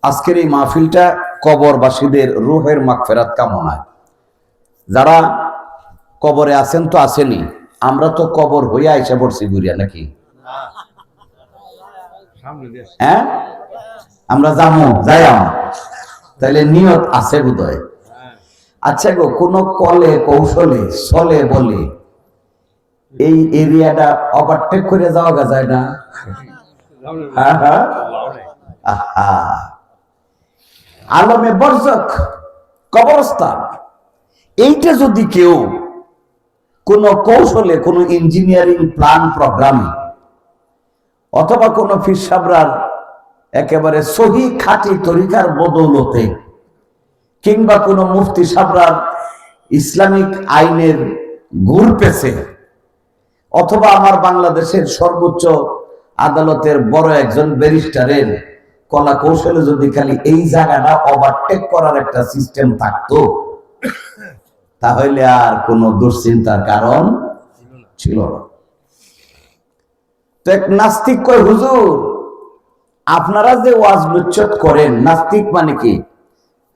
আজকের এই মাহফিলটা কবরবাসীদের রূহের মাগফিরাত কামনায়। যারা কবরে আছেন তো আসেনি, আমরা তো কবর হইয়া এসে পড়ছি ঘুরিয়া নাকি? হ্যাঁ, আমরা যাবো যাইয়াম, তাইলে নিয়ত আছে বোধহয়। আচ্ছা গো, কোন কলে কৌশলে চলে বলে এই এরিয়াটা ওভারটেক করে যাওয়া যায় না? হ্যাঁ হ্যাঁ, আলমে বরজক কবরস্থান, এইটা যদি কেউ কোন কৌশলে, কোন ইঞ্জিনিয়ারিং প্ল্যান প্রোগ্রামে, অথবা কোন পীর সাহেবরার একেবারে সহি খাঁটি তরিকার বদৌলতে, কিংবা কোন মুফতি সাহেবরার ইসলামিক আইনের ঘুর পেছে, অথবা আমার বাংলাদেশের সর্বোচ্চ আদালতের বড় একজন ব্যারিস্টারের কলা কৌশলে যদি খালি এই জায়গাটা ওভারটেক করার একটা সিস্টেম থাকতো, তাহলে আর কোনো দুশ্চিন্তার কারণ ছিল না। তো এক নাস্তিক কয়, হুজুর আপনারা যে ওয়াজ বিচ্ছেদ করেন, নাস্তিক মানে কি?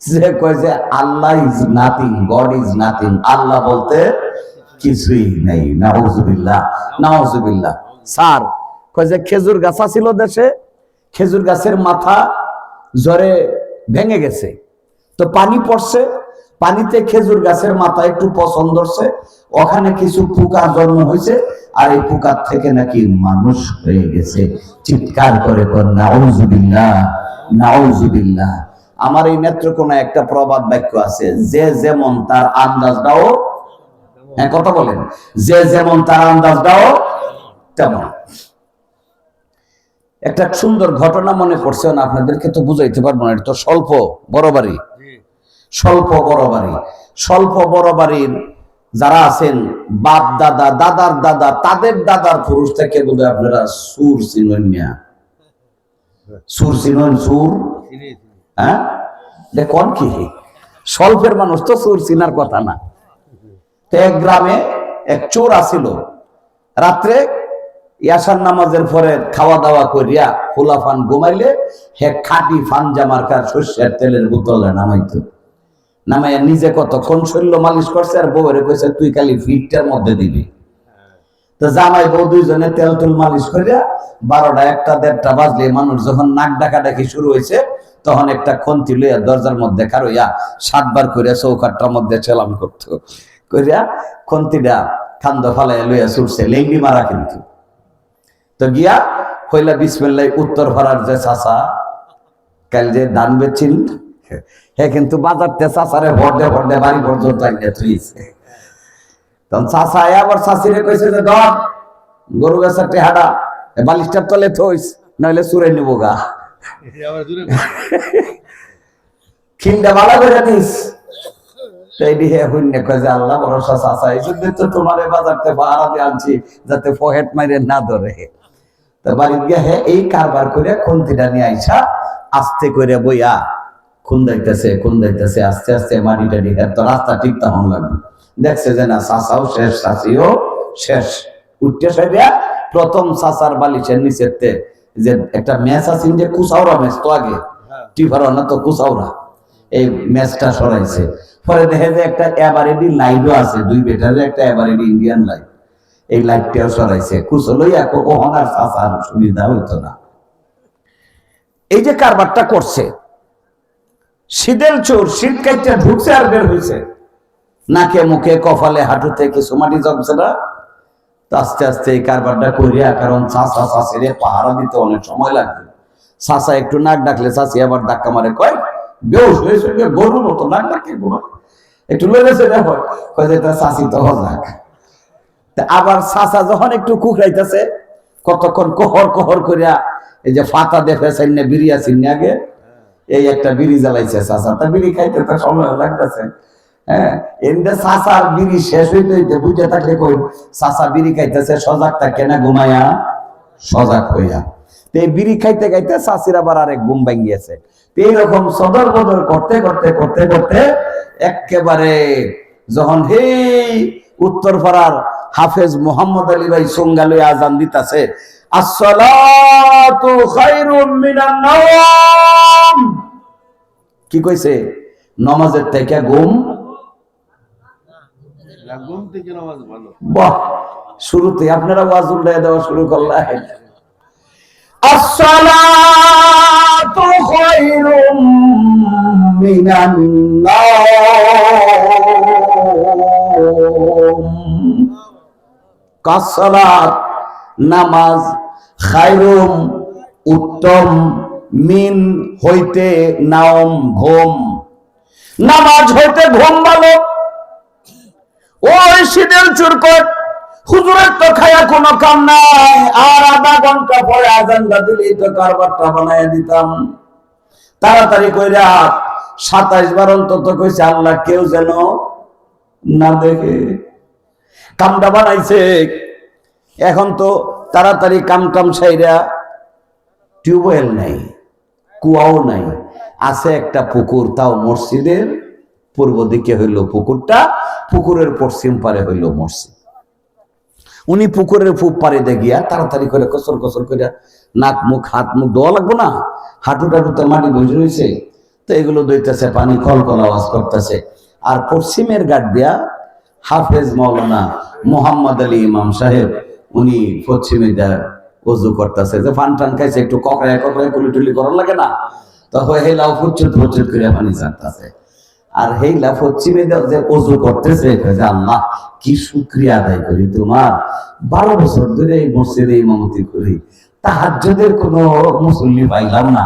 যে কয় যে Allah is nothing, God is nothing, Allah বলতে কিছুই নেই। নাউজুবিল্লাহ নাউজুবিল্লাহ। স্যার কয় যে খেজুর গাছ ছিল দেশে, খেজুর গাছের মাথা জ্বরে ভেঙে গেছে, তো পানি পড়ছে, পানিতে খেজুর গাছের মাথা একটু পছন্দ হচ্ছে, ওখানে কিছু পোকা জন্ম হয়েছে, আর এই পোকার থেকে নাকি মানুষ হয়ে গেছে। চিৎকার করে নাউজুবিল্লাহ নাউজুবিল্লাহ। আমার এই নেত্রকোনায় একটা প্রবাদ বাক্য আছে, যে যেমন তার আন্দাজ দাও, হ্যাঁ কথা বলেন, যে যেমন তার আন্দাজ দাও তেমন। একটা সুন্দর ঘটনা মনে পড়ছে না, আপনাদেরকে তো বুঝাইতে পারবো না, এটা তো স্বল্প বড় বাড়ি, স্বল্প বড় বাড়ি। স্বল্প বড় বাড়ির যারা আছেন, বাপ দাদা, দাদার দাদা, তাদের দাদার পুরুষ থেকে বোধহয় আপনারা সুর চিনেন না? সুর চিনেন? সুর, হ্যাঁ দেখুন কি স্বল্পের মানুষ তো সুর চিনার কথা না। তো এক গ্রামে এক চোর আসিল, রাত্রে ইয়াসার নামাজের পরে খাওয়া দাওয়া করিয়া ফুলাফান ঘুমাইলে হে খাটি ফানজা মার্কার সর্ষের তেলের বোতলে নামাইতো। নামাইয়া নিজে কতক্ষণ শরীর মালিশ করছে, আর বউরে কইছে তুই খালি ফিটটার মধ্যে দিবি। তো জামাই বউ দুইজনে তেল তুল মালিশ করিয়া 12টা 1টা 1:30 বাজলে মানুষ যখন নাক ডাকাডাকি শুরু হয়েছে, তখন একটা খন্তি লইয়া দরজার মধ্যে খারইয়া 7 বার করিয়া চৌকাটটার মধ্যে চেলাম করতো, করিয়া খন্তিটা খান্দ ফালাইয়া লইয়া ছুটছে, লেঙ্গি মারা কিন্তু। তো গিয়া হইলা বিসমিল্লাহ, উত্তর পাড়ার যে চাচা কাল যে ধান বেচিল, হ্যাঁ কিন্তু বাজারতে চাচারে ভরদে ভরদে বাড়ি পর্যন্ত আইনে থুইছে। তখন চাচা আবার চাচিরে কইছে যে ধর গরু গাছের টেহাটা বালিশটার তলে থইস, নইলে চুরে নিব গা, খিন্ডা বালা করে নিস। আল্লাহ ভরসা চাচা, এই জন্য তো তোমার বাজারতে ভাড়া দিয়ে আনছি যাতে পকেট মাইরে না ধরে। তো বাড়ি গিয়া হ্যাঁ এই কারবার করে খন্তিটা নিয়ে আইসা আস্তে করে বইয়া খুন্দাইতেছে খুন্দাইতেছে, আস্তে আস্তে মাটিটা দিয়ে তো রাস্তা ঠিক তখন লাগবে। দেখছে যে না চাচাও শেষ, চাচিও শেষ। উঠতে সাইডা প্রথম চাচার বালিশের নিচেতে যে একটা ম্যাচ আছে, যে কুচাওরা ম্যাচ তো আগে টিফার না তো কুচাওরা, এই ম্যাচটা সরাইছে। পরে দেখে যে একটা এভারেডি লাইটও আছে, 2 ব্যাটারি একটা এভারেডি ইন্ডিয়ান লাইট, এই লাইটটাও সরাইছে। কুচো লইয়া কখন আর চাচার সুবিধা হইতো না। এই যে কারবারটা করছে, শীতের চোর শীত কাইটা ঢুকছে আর বের হয়েছে, নাকে মুখে কপালে হাঁটুতে কিছু মাটি জমছে না। আস্তে আস্তে এই কারবারটা করিয়া, কারণ চাচা চাচিরে পাহারা দিতে অনেক সময় লাগবে। চাচা একটু নাক ডাকলে চাচি আবার ধাক্কা মারে, কয় বেউস হয়েছে, গরুর মতো নাক ডাকে একটু লেগেছে, দেখো কয় যে চাচি তো হজাক। আবার চাচা যখন একটু কুকড়াইতেছে, কতক্ষণ কোহর কোহর করিয়া এই যে ফাতা দেখে চাইনে বিড়ি আসিনি আগে, এই একটা বিড়ি জ্বালাইছে চাচা, তা বিড়ি খাইতে তো সময় লাগতেছে। হ্যাঁ, এমনি চাচার বিড়ি শেষ হইতে হইতে বুঝে থাকলে কই চাচা বিড়ি খাইতেছে সজাগ থাকে না ঘুমাইয়া সজাগ হইয়া। তো এই বিড়ি খাইতে খাইতে চাচির আবার আরেক ঘুম ভাঙ্গিয়েছে। এইরকম সদর বদর করতে করতে করতে করতে একেবারে যখন হে উত্তর পাড়ার হাফেজ মোহাম্মদ আলী ভাই সঙ্গালয়ে আজান দিতেছে, আসসালাতু খায়রুম মিনান নাওম, কি কইছে? নামাজের থেকে ঘুম ভালো। বাহ, শুরুতে আপনারা ওয়াজ উল্টায় দেওয়া শুরু করলেন। আসসালাতু খায়রুম মিনান নাওম। কাসসালাত নামাজ, খায়রুম উত্তম, মিন হইতে, নাওম ঘুম। নামাজ হইতে ঘুম ভালো। ওই শীতের চুরকট হুজুরের তো খায়া কোনো কাম নাই, আর আধা ঘন্টা পরে আজানটা দিলেই তো কারবারটা বানাইয়া দিতাম। তাড়াতাড়ি কইরা 27 বার অন্তত কইছে আল্লাহ কেউ যেন না দেখে। কামটা বানাইছে। এখন তো তাড়াতাড়ি কামটাম সাইরা টিউবওয়েল নাই, কুয়াও নাই, আছে একটা পুকুর, তাও মসজিদের পূর্ব দিকে হইল পুকুরটা, পুকুরের পশ্চিম পারে হইল মসজিদ। উনি পুকুরের পূব পারে দিয়ে গিয়া তাড়াতাড়ি করে কসর কসর করে নাক মুখ হাত মুখ ধোয়া লাগবো না, হাঁটু টাটুতে মাটি বসে রয়েছে, তো এগুলো দইতেছে, পানি কলকল আওয়াজ করতেছে। আর পশ্চিমের গাট দিয়া হাফেজ মাওলানা মোহাম্মদ আলী ইমাম সাহেব উনি পশ্চিমে ওযু করতেছে, যে ফান টান খাইছে, একটু ককড়ায় ককড়ায় কুলিটুলি করার লাগে না, তখন হেলাও ফুচুত ফুচুত করে পানি ছাড়তেছে। আর হেইলা পশ্চিমে যে ওযু করতেছে, আল্লাহ কি শুকরিয়া আদায় করি তোমার, 12 বছর ধরে এই মসজিদে ইমামতি করি, তাহাজ্জুদের কোনো মুসল্লি পাইলাম না,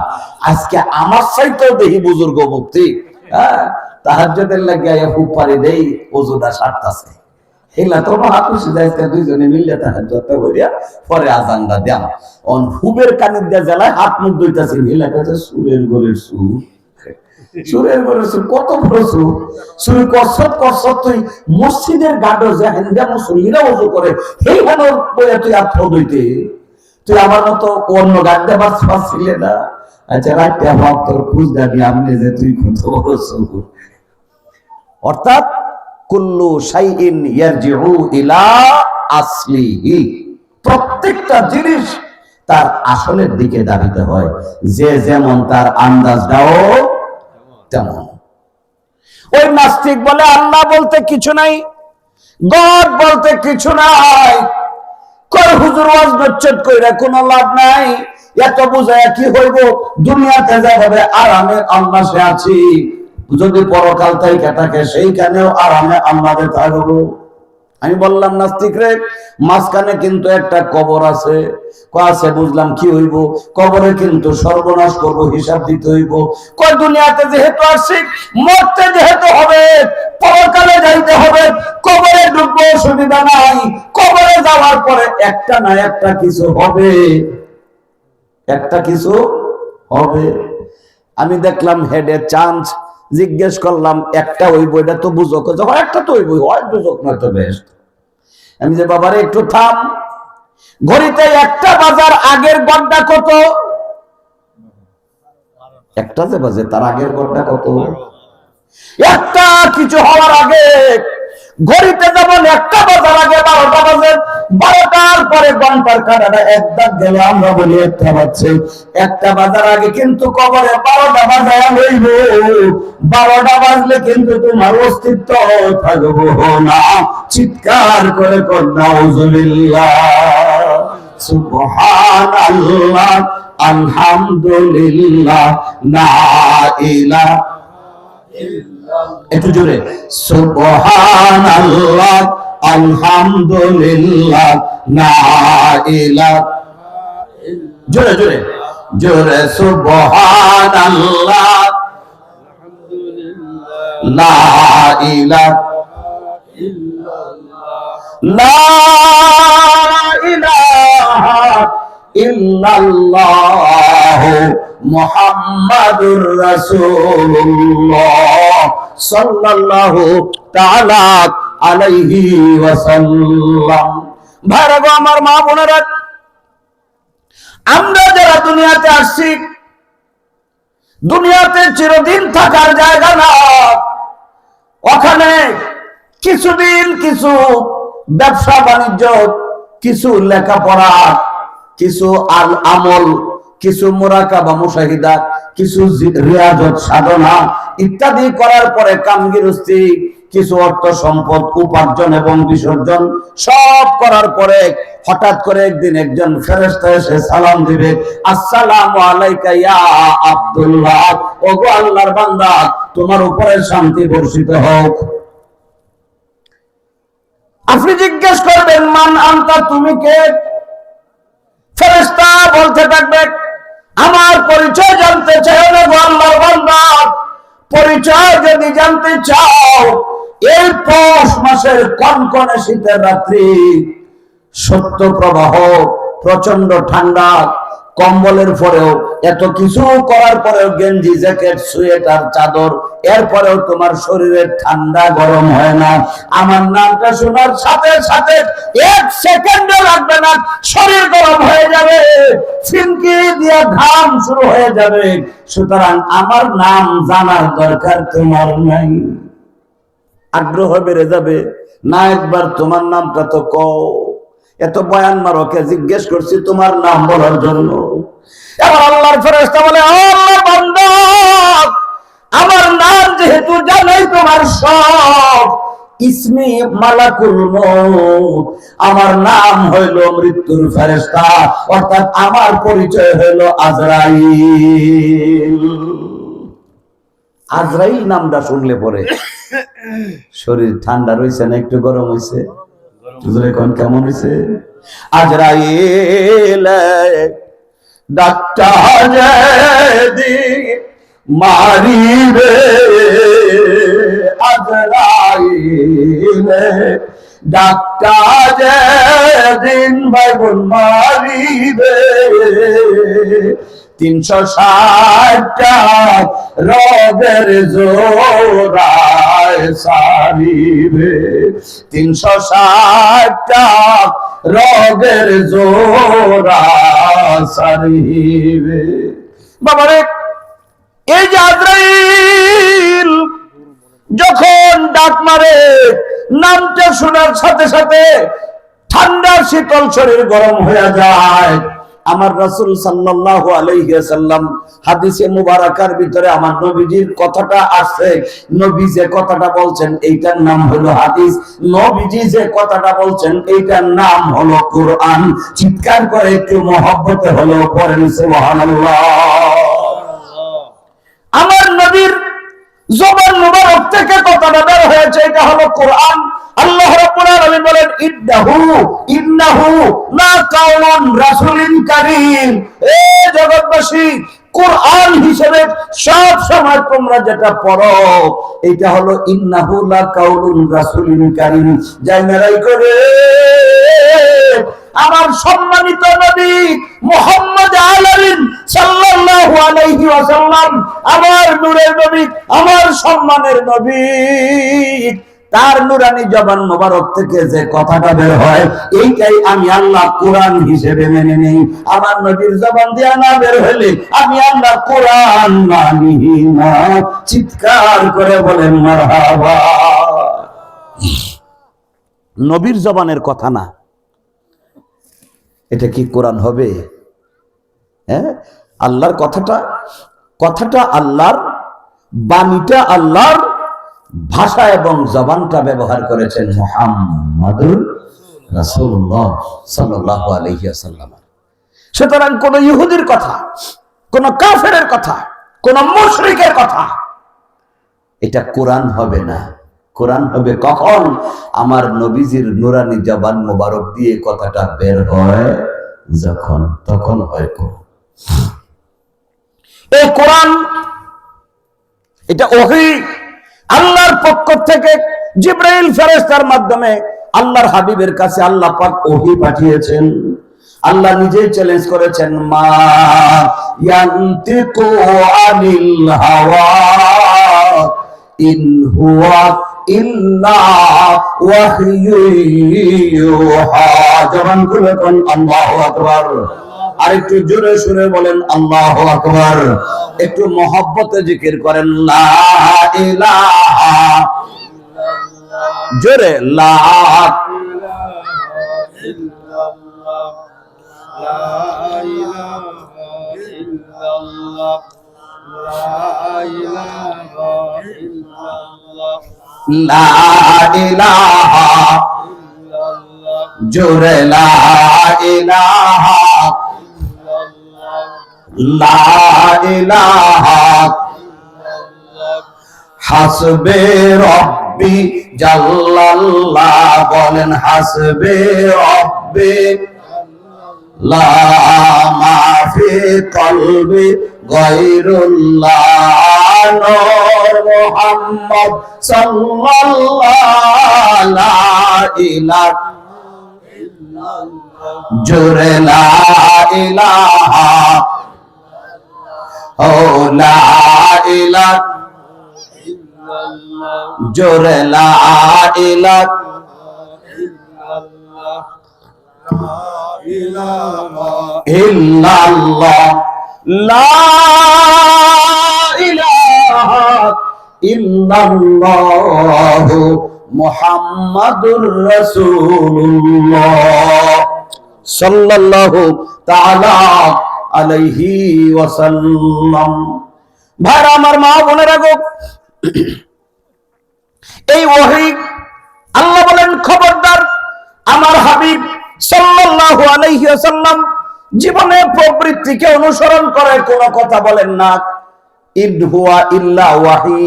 আজকে আমার চাইতেও দেখি বুজুর্গ মুক্তি, হ্যাঁ তাহাজ্জুদের লাগিয়া খুব পারি দেই, ওযুটা সারতাছে। হেলা তো হাতুসি যাইতে দুইজনে মিলে তাহাজ্জুদটা করিয়া পরে আজানটা দেন। অন হুবের কানের দিয়া জ্বালায় হাত মুখ ধুইতাছে, হেলা কাছে সুরের গোলের সুর, সুরের গোলের সুর, কত বড় সুর, সুর কসরত কসরত। তুই মসজিদের গাডো যে হেন্দা মুসল্লিরা ওযু করে, সেই হানোর বইয়া তুই আত্ম দইতে, তুই আমার মতো অন্য গাড দেবার পারছিলে না। আচ্ছা রাইতে আমার তোর খুঁজ দাবি আমনে যে তুই কত বড় সুর। অর্থাৎ কুল্লু শাইইন ইয়ারজিউ ইলা আসলিহি, প্রত্যেকটা জিনিস তার আসলের দিকে দাবিতে হয়, যে যেমন তার আন্দাজটাও তেমন। ওই নাস্তিক বলে আল্লাহ বলতে কিছু নাই, গড বলতে কিছু নাই, কই হুজুর ওয়াজ নচ্চেদ কইরা কোনো লাভ নাই, এত বুঝায় কি হইব, দুনিয়াতে যা হবে আরামে আল্লাহ সে আছি, যদি পরকাল থেকে থাকে সেইখানেও আরামে আমাদের থাকবো। আমি বললাম নাস্তিক রে, মাঝখানে কিন্তু একটা কবর আছে। আছে বুঝলাম, কি হইব, কবরে কিন্তু সর্বনাশ করব, হিসাব দিতে হইব। কয় দুনিয়াতে যেহেতু আসছি, মরতে যেহেতু হবে, পরকালে যাইতে হবে, কবরে ঢুকবো, অসুবিধা নাই, কবরে যাওয়ার পরে একটা না একটা কিছু হবে, একটা কিছু হবে। আমি দেখলাম হেডে চান্স, জিজ্ঞেস করলাম একটা হইব, এটা তো বুঝো, একটা তো হইব, হয় বুঝক না তো বেশ। আমি যে বাবারে একটু থাম, ঘড়িতে একটা বাজার আগের গড়টা কত, একটা যে বাজে তার আগের গড়টা কত, একটা কিছু হওয়ার আগে ঘড়িতে যেমন একটা বাজার আগে 12টা বাজে, 12টার পরে ঘন্টার কাঁটাটা এক দাগ গেলে আমরা বলি একটা বাজছে। একটা বাজার আগে কিন্তু কবরে 12টা বাজায় হইব, 12টা বাজলে কিন্তু তোমার অস্তিত্ব থাকবো না। চিৎকার করে কর নাউজুবিল্লাহ, সুবহানাল্লাহ, আলহামদুলিল্লাহ, লা ইলাহা একটু জোরে, সুবহানাল্লাহ, আলহামদুলিল্লাহ, লা ইলাহা, জোরে জোরে জোরে, সুবহানাল্লাহ, লা ইলাহা লা ইলাহা ইল্লাল্লাহ মুহাম্মাদুর রাসূলুল্লাহ সাল্লাল্লাহু তাআলা আলাইহি ওয়াসাল্লাম। ভাইরা গো, আমার মা বোনেরা, আমরা যারা দুনিয়াতে আসছি, দুনিয়াতে চিরদিন থাকার জায়গা না। ওখানে কিছুদিন কিছু ব্যবসা বাণিজ্য, কিছু লেখাপড়া, কিছু আমল, কিছু মুরাকাবা মুশাহিদা, কিছু রিয়াজত সাধনা ইত্যাদি করার পরে কামগিরস্তি কিছু অর্থ সম্পদ উপার্জন এবং বিসর্জন সব করার পরে হঠাৎ করে একদিন একজন ফেরেশতা এসে সালাম দিবে, আসসালামু আলাইকা ইয়া আব্দুল্লাহ, ওগো আল্লাহর বান্দা তোমার উপরে শান্তি বর্ষিত হোক। আপনি জিজ্ঞেস করবেন মান আনতা, তুমি কে? ফেরেশতা বলতে থাকবে আমার পরিচয় জানতে চাই না গো আল্লাহর বান্দা, পরিচয় যদি জানতে চাও এই পৌষ মাসের কনকনে শীতের রাত্রি, সত্য প্রবাহ, প্রচন্ড ঠান্ডা, কম্বলের পরেও এত কিছু করার পরেও গেঞ্জি জ্যাকেট সোয়েটার চাদর এরপরেও তোমার শরীরের ঠান্ডা গরম হয় না, আমার নামটা শোনার সাথে সাথে এক সেকেন্ডও লাগবে না শরীর গরম হয়ে যাবে, ফিনকি দিয়ে ঘাম শুরু হয়ে যাবে। সুতরাং আমার নাম জানার দরকার তোমার নাই। আগ্রহ বেড়ে যাবে না, একবার তোমার নামটা তো কও। এত বয়ান মারকে জিজ্ঞেস করছি তোমার নাম বলার জন্য। এবার আল্লাহর ফেরেশতা বলে, আল্লাহর বান্দা আমার নাম যেহেতু জানাই তোমার সব, ইসমি মালাকুল মউত, আমার নাম হইল মৃত্যুর ফেরেশতা, অর্থাৎ আমার পরিচয় হইল আজরাইল। আজরাইল নামটা শুনলে পরে শরীর ঠান্ডা রয়েছে না একটু গরম হয়েছে? এখন কেমন হয়েছে? আজরাইল ডাক্তার মারিবে, আজরাইল ডাক্তার দিন ভাই বোন মারিবে, 360টা রবের জোড়ায় সারিবে, 360টা রবের জোড়া সারিবে। বাবারে এই যে আজরাইল যখন ডাক মারে, নামটা শোনার সাথে সাথে ঠান্ডা শীতল শরীর গরম হয়ে যায়। আমার রাসূল সাল্লাল্লাহু আলাইহি ওয়াসাল্লাম হাদিসে মুবারাকার ভিতরে আমার নবীজির কথাটা আছে, নবী যে কথাটা বলছেন এইটার নাম হলো হাদিস, নবীজি যে কথাটা বলছেন এইটার নাম হলো কোরআন। চিৎকার করে একটু মহব্বতে হলো পড়েন সুবহানাল্লাহ। আমার নবীর জবান মুবারক থেকে কথাটা বের হয়েছে, এটা হলো কোরআন। আল্লাহ রাব্বুল আলামিন বলেন ইন্নাহু লা কাউলুন রাসূলিন কারীম। এ জগৎবাসী, কোরআন হিসেবে সব সময় তোমরা যেটা পড়ো এটা হলো ইন্নাহু লা কাউলুন রাসূলিন কারীম। যাই মেরাই করে আমার সম্মানিত নবী মুহাম্মদ আলামিন সাল্লাল্লাহু আলাইহি ওয়াসাল্লাম, আমার নূরের নবী, আমার সম্মানের নবী, তার নুরানি জবান মোবারক থেকে যে কথাটা বের হয় এইটাই আমি আল্লাহ কোরআন হিসেবে মেনে নেই। আমার নবীর জবান দিয়ে না বের হলে আমি আল্লাহ কোরআন মানি না। চিৎকার করে বলেন মারহাবা। নবীর জবানের কথা না, এটা কি কোরআন হবে? হ্যাঁ, আল্লাহর কথাটা আল্লাহর, বাণীটা আল্লাহর, ভাষা এবং জবানটা ব্যবহার করেছেন মুহাম্মাদুর রাসূলুল্লাহ সাল্লাল্লাহু আলাইহি ওয়াসাল্লাম। সুতরাং কোন ইহুদির কথা, কোন কাফেরের কথা, কোন মুশরিকের কথা এটা কোরআন হবে না। কোরআন হবে কখন? আমার নবীজির নুরানি জবান মোবারক দিয়ে কথাটা বের হয় যখন, তখন হয় কোরআন। এই কোরআন এটা ওহী আল্লাহর পক্ষ থেকে জিবরাইল ফেরেশতার মাধ্যমে আল্লাহর হাবিবের কাছে আল্লাহ পাক ওহী পাঠিয়েছেন। আল্লাহ নিজেই চ্যালেঞ্জ করেছেন, মা ইয়ানতিকু আনিল হাওয়া ইন হুয়া ইল্লা ওয়াহয়ু ইউহা। জবান খুলে কোন আল্লাহু আকবার। আর একটু জোরে সুরে বলেন আল্লাহু আকবার। একটু মহব্বতে জিকির করেন লা ইলাহা ইল্লাল্লাহ। জোরে লা ইলাহা ইল্লাল্লাহ, লা লা ইলাহা জোরে লা ইলাহা লা ইলাহা হাসবে রব্বি জাল্লাল্লাহ বলেন হাসবে রব্বি লা মাফি কলবি গায়রুল্লাহ নূর মুহাম্মদ সাল্লাল্লাহু লা ইলাহা জোরে লা ইলাহা ও লা ইলাহা জোরে লা ইলাহা ইল্লাল্লাহ লা ইলাহা ইল্লাল্লাহ মুহাম্মাদুর রাসূলুল্লাহ সাল্লাল্লাহু তাআলা আলাইহি ওয়াসাল্লাম। ভাইরা আমার, মা বোনেরা গো, এই ওহী আল্লাহ বলেন খবরদার আমার হাবিব সাল্লাল্লাহু আলাইহি ওয়াসাল্লাম জীবনে প্রবৃত্তিকে অনুসরণ করে কোন কথা বলেন না। ইন হুয়া ইল্লা ওয়াহি,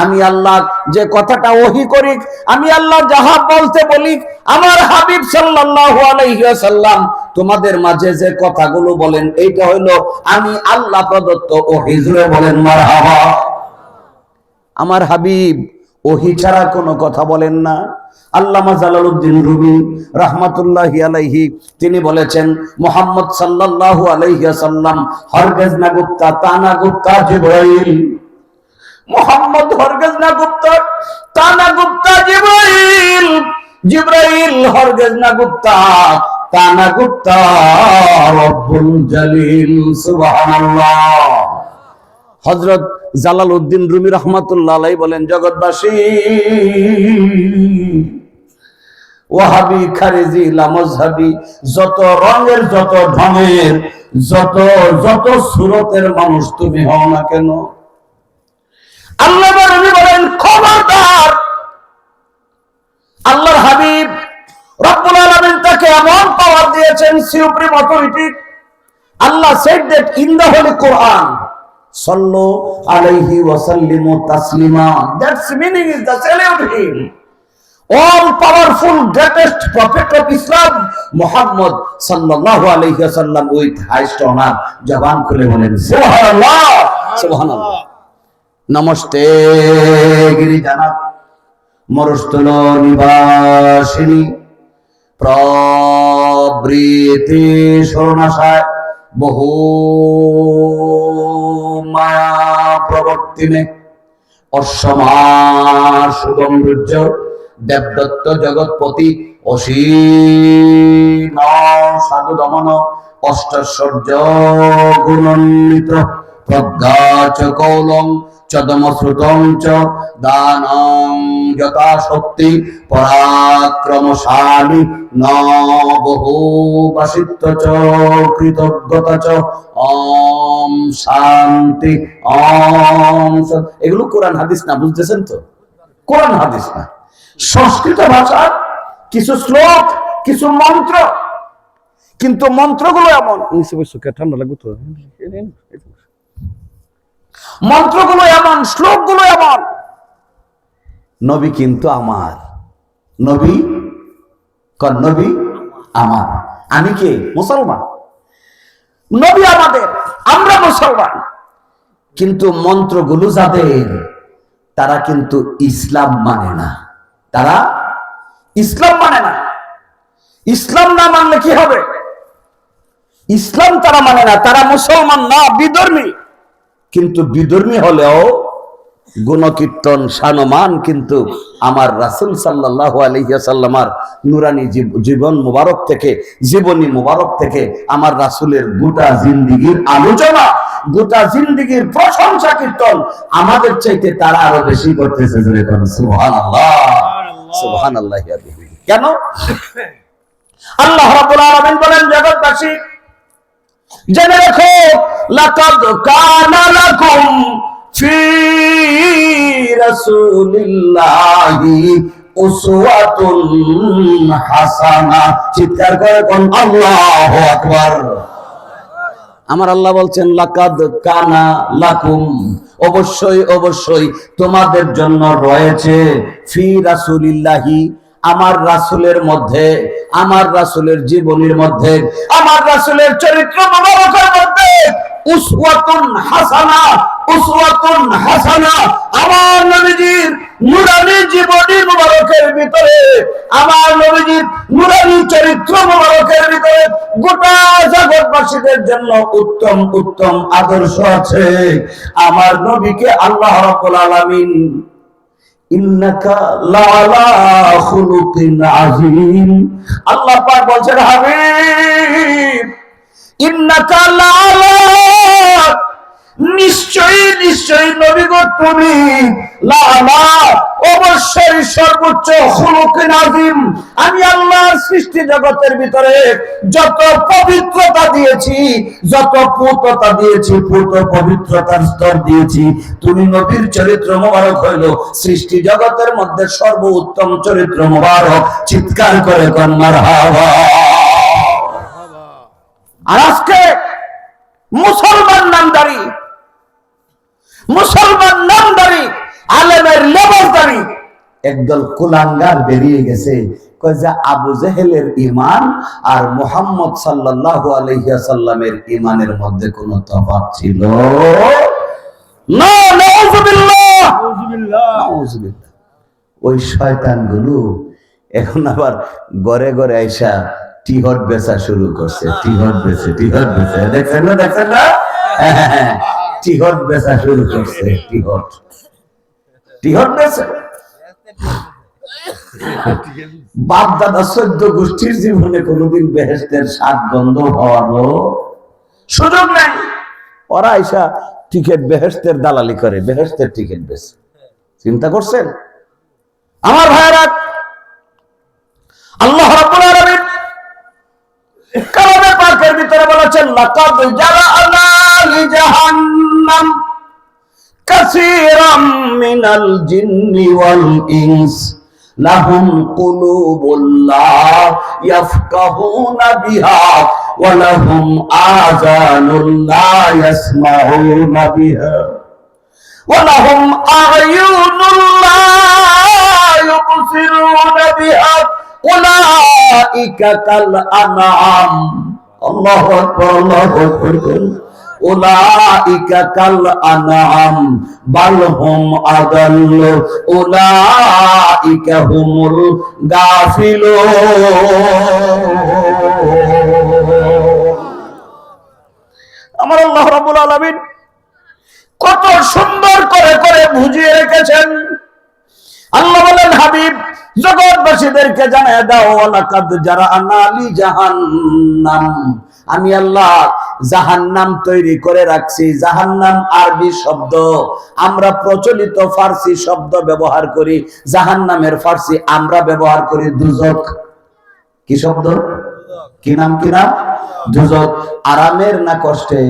আমি আল্লাহ যে কথাটা ওহী করি, আমি আল্লাহ যাহা বলতে বলি, আমার হাবিব সাল্লাল্লাহু আলাইহি ওয়াসাল্লাম তোমাদের মাঝে যে কথাগুলো বলেন এইটা হইলো আমি আল্লাহ প্রদত্ত ওহী। জুড়ে বলেন মারহাবা। আমার হাবিব ওহী ছাড়া কোনো কথা বলেন না। আল্লামা জালালউদ্দিন রুমি রাহমাতুল্লাহি আলাইহি তিনি বলেছেন মুহাম্মদ সাল্লাল্লাহু আলাইহি ওয়াসাল্লাম হরগজ না গুপ্তা তানা গুপ্তা জিবরাইল। মুহাম্মদ হরগজ না গুপ্তা তানা গুপ্তা জিবরাইল। জিবরাইল হরগজ না গুপ্তা তানা গুপ্তা রব্বুল জালিল। সুবহানাল্লাহ। হযরত জালালউদ্দিন রুমি রাহমাতুল্লাহ আলাইহি বলেন জগৎবাসী, ওয়াহাবি খারিজি লামজহাবি যত রঙের যত ঢঙের যত যত সুরতের মানুষ তুমি হও না কেন, আল্লাহ নবী বলেন খবরদার আল্লাহর হাবিব রব্বুল আলামিন তাকে এমন পাওয়ার দিয়েছেন, supreme authority. Allah said that in the Holy Quran, sallu alayhi wa sallimu taslima, that's meaning is the salute him, all powerful greatest prophet of Islam Muhammad sallallahu alayhi wa sallam with highest honor. জবান খুলে বলেন সুবহানাল্লাহ সুবহানাল্লাহ। নমস্তে গিরিজানাথ মরুস্থল নিবাসিনী প্রবৃতি শরণাশায় বহু মায়া প্রবর্তিনে অসমার সুগম্ভীর্য দেবদত্ত জগৎপতি অসীম সাধু দমন অষ্টশ্বর্য গুণান্বিত প্রজ্ঞাচ কৌলং চদমশ্রুতং চ দানং যথাশক্তি পরাক্রমশালী ন বহু বাসিত্ব চ কৃতজ্ঞতা চ ওম শান্তি ওম। এগুলো কোরআন হাদিস না, বুঝতেছেন তো? কোরআন হাদিস না, সংস্কৃত ভাষার কিছু শ্লোক কিছু মন্ত্র, কিন্তু মন্ত্রগুলো এমন, ঠান্ডা লাগবে তো, মন্ত্রগুলো এমন, শ্লোকগুলো এমন। নবী কিন্তু আমার, নবী নবী আমার, আমি কে? মুসলমান। নবী আমাদের, আমরা মুসলমান। কিন্তু মন্ত্রগুলো যাদের, তারা কিন্তু ইসলাম মানে না, তারা ইসলাম মানে না। ইসলাম না মানলে কি হবে? ইসলাম তারা মানে না, তারা মুসলমান না, বিধর্মী। কিন্তু বিধর্মী হলেও গুণকীর্তন শানমান কিন্তু আমার রাসূল সাল্লাল্লাহু আলাইহি ওয়াসাল্লামের নুরানি জীবন মুবারক থেকে, জীবনী মুবারক থেকে আমার রাসূলের গোটা জিন্দেগীর আলোচনা, গোটা জিন্দেগীর প্রশংসা কীর্তন আমাদের চাইতে তারা আরো বেশি করতেছে। সুবহানাল্লাহ সুবহানাল্লাহ। কেন? আল্লাহ রাব্বুল আলামিন বলেন জগৎবাসী জেনে রেখো লাকাদ কানা লাকুম ফি রাসূলিল্লাহি উসওয়াতুন হাসানা। চিৎকার করে কোন আল্লাহু আকবার। আমার আল্লাহ বলছেন লাকাদ কানা লাকুম, অবশ্যই অবশ্যই তোমাদের জন্য রয়েছে ফি রাসূলিল্লাহি, আমার রাসূলের মধ্যে, আমার রাসূলের জীবনীর মধ্যে, আমার রাসূলের চরিত্র মোবারকের মধ্যে উসওয়াতুন হাসানা, উসওয়াতুন হাসানা। আমার নবীজির নূরানী জীবনী মোবারকের ভিতরে, আমার নবীজির নূরানী চরিত্র মোবারকের ভিতরে গোটা জগৎবাসীদের জন্য উত্তম উত্তম আদর্শ আছে। আমার নবীকে আল্লাহ রাব্বুল আলামিন ইন্নাকা লাআলা খুলুকিন আযীম, আল্লাহ পাক বলছেন হাবিব ইন্নাকা লাআলা, নিশ্চয়ই নিশ্চয়ই নবী গো তুমি লাআলা, অবশ্যই সর্বোচ্চ খুলুকিন আযীম। আমি আল্লাহর সৃষ্টি জগতের ভিতরে যত পবিত্রতা দিয়েছি, যত পূততা দিয়েছি, পূত পবিত্রতার স্তর দিয়েছি, তুমি নবীর চরিত্র মোবারক হইল সৃষ্টি জগতের মধ্যে সর্বোত্তম চরিত্র মোবারক। চিৎকার করে কোন মারহাবা। আর আজকে মুসলমান নামদারি, মুসলমান নামদারি, আলেমের লেবাসদারি একদল কুলাঙ্গার বেরিয়ে গেছে, কয় যে আবু জেহেলের ঈমান আর মুহাম্মদ সাল্লাল্লাহু আলাইহি ওয়াসাল্লামের ঈমানের মধ্যে কোনো তফাৎ ছিল না। নাউযুবিল্লাহ, নাউযুবিল্লাহ। ওই শয়তানগুলো এখন আবার ঘরে ঘরে আইসা টিহট বেচা শুরু করছে। টিহট বেচে, টিহট বেচে, দেখছেন না, দেখছেন না, টিহট বেচা শুরু করছে। টিহট, টিহট বেচে। বাপ দাদা 14 গোষ্ঠীর জীবনে কোনোদিন বেহেশতের স্বাদ গন্ধ হওয়ারও সুযোগ নাই। ওরা আইসা টিকেট বেহেশতের দালালি করে, বেহেশতের টিকেট বেচে। চিন্তা করছেন আমার ভাইরা? আল্লাহ রাব্বুল আলামিন কালামে পাকের ভিতরে বলেছেন লাকাদ জাআনা লি জাহান্নাম কাসীরাম মিনাল জিন্নি ওয়াল ইনস লাহুম কুলুবুন লা ইয়াফকাহুনা বিহা ওয়া লাহুম আযানুন লা ইয়াসমাউনা বিহা ওয়া লাহুম আ'য়ুনুন লা ইউবসিরুনা বিহা উলাইকা কাল আনআম। আল্লাহু আকবার, আল্লাহু আকবার। উলাইকা কাল আনআম বাল হুম আদাল্ল উলাইকা হুমুল গাফিলুন। আমার আল্লাহ রাব্বুল আলামিন কত সুন্দর করে করে বুঝিয়ে রেখেছেন। আল্লাহ বলেন হাবিব জগৎবাসীদেরকে জানায় দাও লাকাদ জারানা লি জাহান্নাম, আমি আল্লাহ জাহান্নাম তৈরি করে রাখছি। জাহান্নাম আরবি শব্দ, আমরা প্রচলিত ফার্সি শব্দ ব্যবহার করি। জাহান্নামের ফার্সি আমরা ব্যবহার করি দুজক। কি শব্দ? কি নাম? কি নাম? দুজক। আরামের না কষ্টে?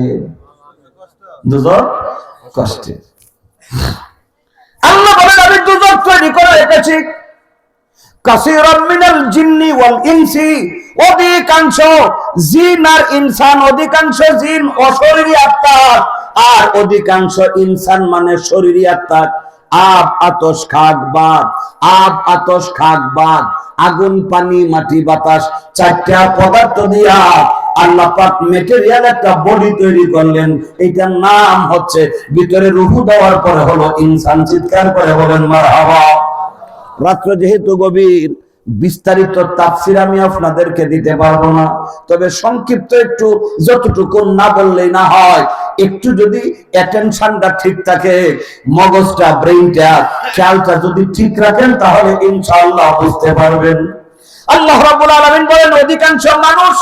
দুজক কষ্টে। আল্লাহ বলেন আমি দুজক তৈরি করে রেখেছি। কাসীরাম মিনাল জিন্নি ওয়াল ইনসি, অধিকাংশ জিন আর ইনসান, অধিকাংশ জিন অশরীরী আত্মা আর অধিকাংশ ইনসান মানে শরীরী আত্মা। আব আতশ খাক বাদ, আব আতশ খাক বাদ, আগুন পানি মাটি বাতাস, চারটা পদার্থ দিয়া আল্লাহ পাক ম্যাটেরিয়াল একটা বডি তৈরি করলেন। এটার নাম হচ্ছে, ভিতরে রূহ দেওয়ার পরে হলো ইনসান। চিৎকার করে বলেন মারহাবা। রাত্র যেহেতু গভীর, বিস্তারিত তাফসীর আমি আপনাদেরকে দিতে পারবো না, তবে সংক্ষিপ্ত একটু যতটুকু না বললেই না হয়। একটু যদি অ্যাটেনশনটা ঠিক থাকে, মগজটা, ব্রেইনটা, খেয়ালটা যদি ঠিক রাখেন, তাহলে ইনশাআল্লাহ বুঝতে পারবেন। আল্লাহ রাব্বুল আলামিন বলেন অধিকাংশ মানুষ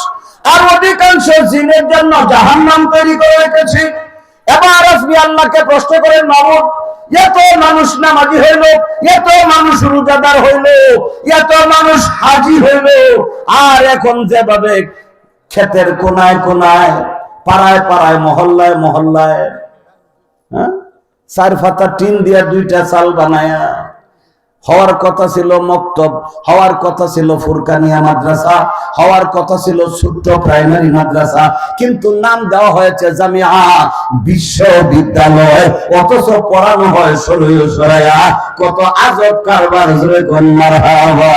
আর অধিকাংশ জিনের জন্য জাহান্নাম তৈরি করে রেখেছি। এবার আপনি আল্লাহকে প্রশ্ন করেন, মাবুদ এত মানুষ নামাজি হইল, এত মানুষ রোজাদার হইল, এত মানুষ হাজি হইল, আর এখন যেভাবে ক্ষেতের কোনায় কোনায় পাড়ায় পাড়ায় মহল্লায় মহল্লায়, হ্যাঁ, 4 পাতা টিন দিয়া 2টা চাল বানায়া। হওয়ার কথা ছিল মক্তব, হওয়ার কথা ছিল ফুরকানিয়া মাদ্রাসা, হওয়ার কথা ছিল ছোট্ট প্রাইমারি মাদ্রাসা, কিন্তু নাম দেওয়া হয়েছে জামিয়া, বিশ্ববিদ্যালয়। অথচ পড়ানো হয় সরাইয়া। কত আজব কারবার, জোরে কোন মারহাবা।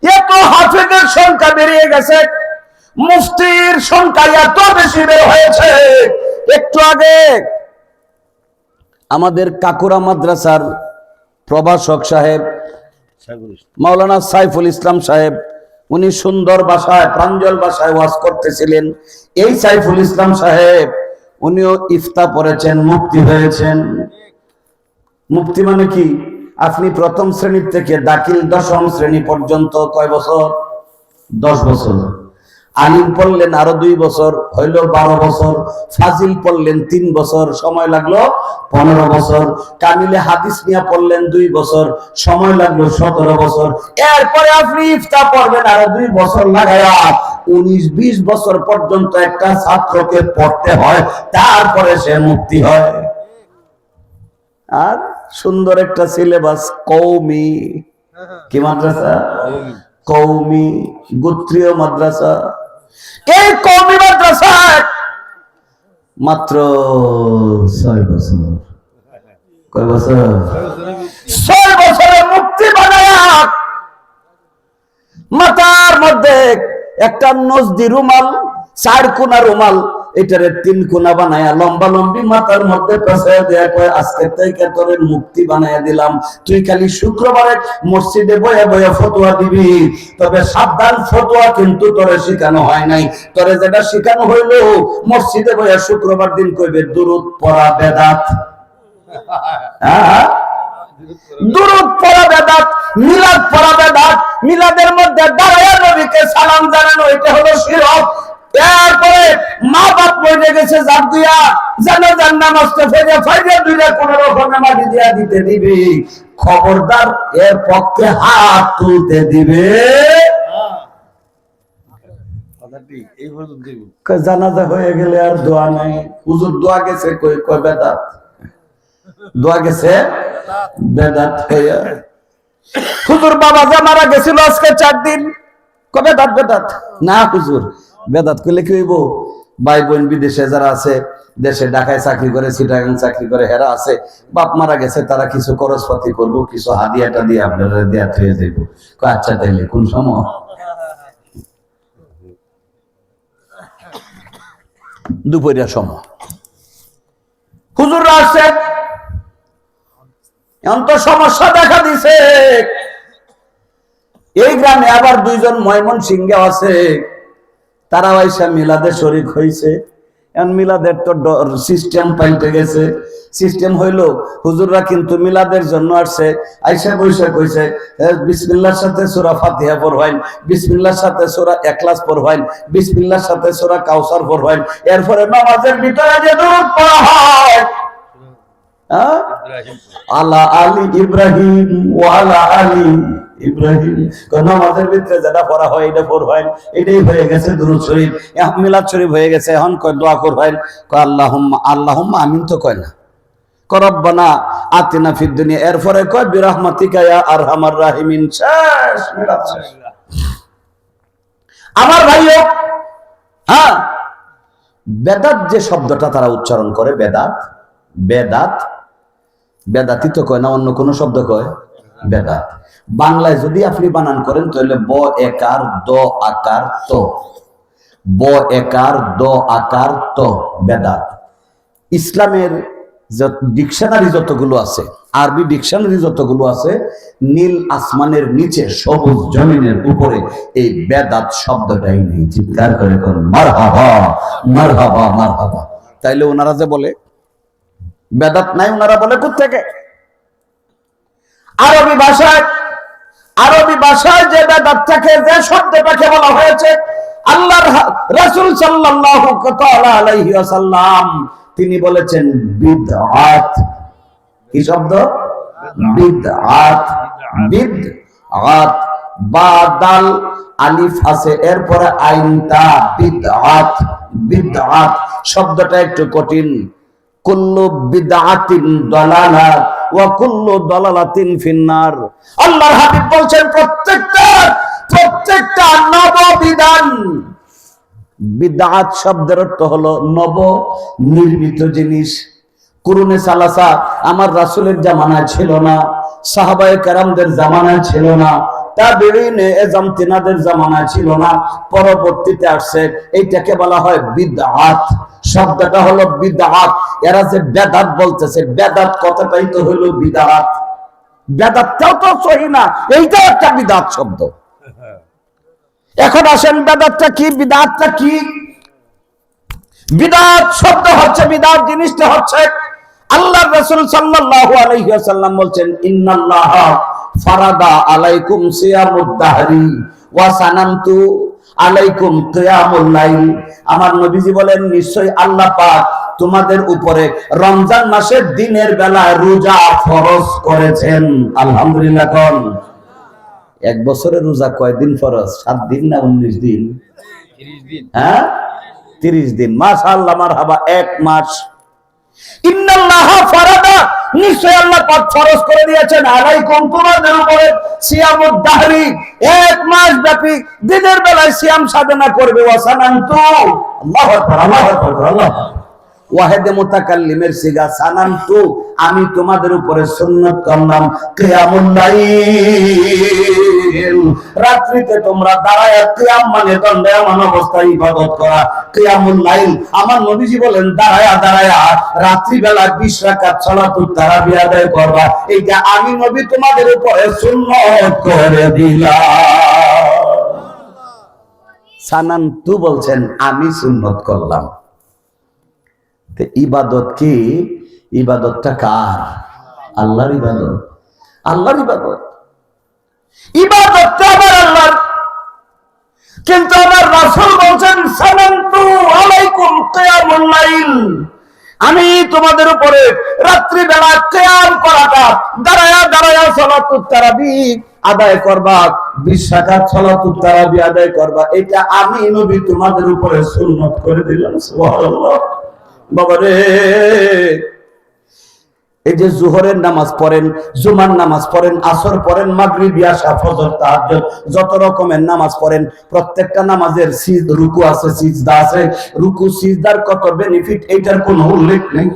এত হাফেজের সংখ্যা বেরিয়ে গেছে, মুফতির সংখ্যা এত বেশি বের হয়েছে। একটু আগে আমাদের কাকুরা মাদ্রাসার প্রভাষক সাহেব মাওলানা সাইফুল ইসলাম সাহেব, উনি সুন্দর ভাষায় প্রাঞ্জল ভাষায় ওয়াজ করতেছিলেন। এই সাইফুল ইসলাম সাহেব উনিও ইফতা পড়েছেন, মুফতি হয়েছেন। মুফতি মানে কি? আপনি প্রথম শ্রেণী থেকে দাখিল 10ম শ্রেণী পর্যন্ত কয় বছর? 10 বছর। আলিম পড়লেন আরো 2 বছর, হইল 12 বছর। ফাজিল পড়লেন 3 বছর, সময় লাগলো 15 বছর। কামিলে হাদিস নিয়ে পড়লেন 2 বছর, সময় লাগলো 17 বছর। এরপরে আপনি ইফতা পড়বেন আরো 2 বছর লাগায়া। 19-20 বছর পর্যন্ত একটা ছাত্রকে পড়তে হয়, তারপরে সে মুফতি হয়। আর সুন্দর একটা সিলেবাস, কওমি। কি মাদ্রাসা? কওমি, গোত্রীয় মাদ্রাসা। এই কওমি মাদ্রাসায় মাত্র 6 বছর। কয় বছর? 6 বছরে মুক্তি বানায়া মাথার মধ্যে একটা নজদি রুমাল, 4 কোনা রুমাল, এটারে 3 কোনা বানায়া লম্বা লম্বি মাথার মধ্যে পেঁচায় দেয়া, কয় আজকে থেকে তোরে মুক্তি বানায়া দিলাম। তুই খালি শুক্রবারে মসজিদে বয়া বয়া ফতোয়া দিবি, তবে সাবধান, ফতোয়া কিন্তু তোরে শিখানো হয় নাই। তোরে যেটা শিখানো হইলো, মসজিদে বয়া শুক্রবার দিন কইবে দুরূদ পড়া বেদাত। হ্যাঁ, দুরূদ পড়া বেদাত, মিলাদ পড়া বেদাত, মিলাদের মধ্যে দাঁড়ায়া নবীকে সালাম জানানো, এটা হলো শিরক। এরপরে মা বাপ মরে গেছে জাত দিয়া, জানাজার নামাজ তো ফাইজে দুইটা কোন রকমে মাটি দিয়া দিতে দিবি, খবরদার এর পক্ষে হাত তুলতে দিবে। জানাজা হয়ে গেলে আর দোয়া নাই। হুজুর দোয়া গেছে, কই বেদাত, দোয়া গেছে বেদাত হইয়া। হুজুর বাবা যা মারা গেছিল আজকে 4 দিন, কবে বেদাত বেদাত না হুজুর। বেদাত কইলে কি হইব? ভাই বোন বিদেশে যারা আছে, দেশে ঢাকায় চাকরি করে, চিটাগাং চাকরি করে, হেরা আছে, বাপ মারা গেছে, তারা কিছু খরচপাতি করবো, কিছু হাদিয়াটা দিয়ে আপনারা দেয়া হয়ে যাইব। আচ্ছা তাইলে কোন সময়? দুপুরিয়া সময়। হুজুররা আসছে, এখন তো সমস্যা দেখা দিছে। এই গ্রামে আবার 2 জন ময়মনসিংহে আছে, তারা আইসা মিলাদে শরীক হইছে। এখন মিলাদের তো সিস্টেম পাল্টে গেছে। সিস্টেম হইল, হুজুররা কিন্তু মিলাদের জন্য আসছে, আইসা বৈশা কইছে বিসমিল্লাহর সাথে সূরা ফাতিহা পড়বেন, বিসমিল্লাহর সাথে সূরা ইখলাস পড়বেন, বিসমিল্লাহর সাথে সূরা কাউসার পড়বেন। এরপরে নামাজের ভিতরে যে দরুদ পড়া হয়, আলা আলী ইব্রাহিম ওয়া আলা আলী ইব্রাহিম, নামাজের ভিতরে যেটা পড়া হয় এটা পড়বেন, এটাই হয়ে গেছে দুরূদ শরীফ, মিলাদ শরীফ হয়ে গেছে। এখন কয় দোয়া করবেন, কয় আল্লাহুম্মা, আল্লাহুম্মা আমিন তো কয় না, কয় রব্বানা আতিনা ফিদ দুনিয়া, এরপরে কয় বিরহমাতিকা ইয়া আরহামার রাহিমিন। শেষ, মিলাদ শেষ। আমার ভাইও, হ্যাঁ, বেদাত যে শব্দটা তারা উচ্চারণ করে, বেদাত, বেদাত, বেদাতি তো কয় না, অন্য কোন শব্দ কয় বেদাত। বাংলায় যদি আপনি বানান করেন তাহলে ব একার দ আকার ত, ব একার দ আকার ত, বেদাত। ইসলামের ডিকশনারি যতগুলো আছে, আরবি ডিকশনারি যতগুলো আছে, নীল আসমানের নিচে সবুজ জমিনের উপরে এই বেদাত শব্দটাই নেই। চিৎকার করে কোন মারহাবা মারহাবা মারহাবা। তাইলে ওনারা যে বলে বেদাত নাই, ওনারা বলে কোত্থেকে? আরবি ভাষায়, আরবি ভাষায় যে বেদাতটাকে, যে শব্দটাকে বলা হয়েছে, আল্লাহর রাসূল সাল্লাল্লাহু তাআলা আলাইহি ওয়াসাল্লাম তিনি বলেছেন বিদআত। কি শব্দ? বিদআত। বিদআত, বা দাল আলিফ আছে, এরপরে আইনটা বিদআত। বিদআত শব্দটা একটু কঠিন। কুল্লু বিদআতিন দালালাত ওয়া কুল্লু দালালাতিন ফিন্নার। আল্লাহর হাবিব বলছেন প্রত্যেকটা নববিধান। বিদআত শব্দের অর্থ হলো নব নির্মিত জিনিস। কুরুনে সালাসা আমার রাসূলের জামানায় ছিল না, সাহাবায়ে কেরামদের জামানায় ছিল না, তাবেঈনে এজম তিনাদের জামানায় ছিল না, পরবর্তীতে আসছে। এইটাকে বলা হয় বিদআত। শব্দটা হলো বিদআত। এরা যে বেদাত বলতেছে, বেদাত কথাটাই তো হলো বিদআত। বেদাতটাও তো সহি না, এইটাও একটা বিদআত শব্দ। এখন আসেন বেদাতটা কি, বিদআতটা কি? বিদআত শব্দ হচ্ছে, বিদআত জিনিসটা হচ্ছে, আল্লাহর রাসূল সাল্লাল্লাহু আলাইহি ওয়াসাল্লাম বলছেন ইন্নাল্লাহা ফারাদা আলাইকুম সিয়ামুদ দাহরি ওয়া সানামতু আলাইকুম কিয়ামুল লাইল। আমার নবীজি বলেন নিশ্চয়ই আল্লাহ পাক তোমাদের উপরে রমজান মাসের দিনের বেলায় রোজা ফরজ করেছেন। আলহামদুলিল্লাহ কোন। এক বছরের রোজা কয়দিন ফরজ? 7 দিন না 19 দিন? 30 দিন। হ্যাঁ 30 দিন। মাশাআল্লাহ মারহাবা। 1 মাস। ইন্নাল্লাহা ফারাদা নিশ্চয় আল্লাহ পাক ফরজ করে দিয়েছেন আলাইকুম তোমাদের উপরে সিয়ামুদ দাহরি 1 মাস ব্যাপী দিনের বেলায় সিয়াম সাধনা করবে। ওয়াসানান্তু আল্লাহু আকবার আল্লাহু আকবার আল্লাহ ওয়াহিদে মুতাকাল্লিমের সিগা সানান্তু আমি তোমাদের উপরে সুন্নাত করলাম কিয়ামুল লাইল রাত্রিতে তোমরা দাঁড়ায় কিয়াম মানে দণ্ডায়মান অবস্থায় ইবাদত করা। কিয়ামুল লাইল আমার নবীজি বলেন দাঁড়ায়া রাত্রি বেলা 20 রাকাত সালাতুত তারাবি আদায় করবা। এইটা আমি নবী তোমাদের উপরে সুন্নাত করে দিলাম। সানান্তু বলছেন আমি সুন্নাত করলাম। ইবাদত কি? ইবাদতটা কার? আল্লাহর ইবাদত। আল্লাহর ইবাদত। ইবাদতটা আবার আল্লাহর। কিন্তু আমার রাসূল বলেন সালামতু আলাইকুম কিয়ামুল লাইল আমি তোমাদের উপরে রাত্রি বেলা কিয়াম করাটা দাঁড়ায়া সালাতুত তারাবি আদায় করবা, 20 রাকাত সালাতুত তারাবি আদায় করবা। এটা আমি নবী তোমাদের উপরে সুন্নাত করে দিলাম। সুবহানাল্লাহ। বাবারে এই যে জোহরের নামাজ পড়েন, জুমার নামাজ পড়েন, আসর পড়েন, মাগরিব ইশা ফজর তাহাজ্জুদ যত রকমের নামাজ পড়েন, প্রত্যেকটা নামাজের রুকু আছে, সিজদা আছে। রুকু সিজদার কত বেনিফিট এইটার কোনো উল্লেখ নেই।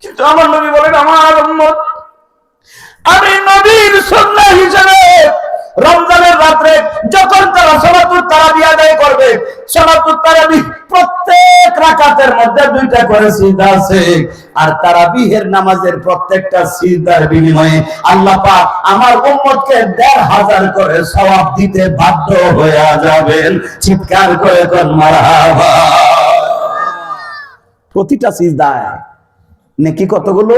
কিন্তু আমার নবী বলেন আমার উম্মত আমি নবীর সুন্নাহ হিসেবে রমজানের রাতে যখন তারা সালাতুত তারাবি আদায় করবে, সালাতুত তারাবি প্রত্যেক রাকাতের মধ্যে 2টা করে সিজদা আছে। আর তারাবিহের নামাজের প্রত্যেকটা সিজদার বিনিময়ে আল্লাহ পাক আমার উম্মতকে 1000 করে সওয়াব দিতে বাধ্য হয়ে যাবেন। চিৎকার করে কোন মারহাবা। প্রতিটা সিজদায় নেকি কতগুলো?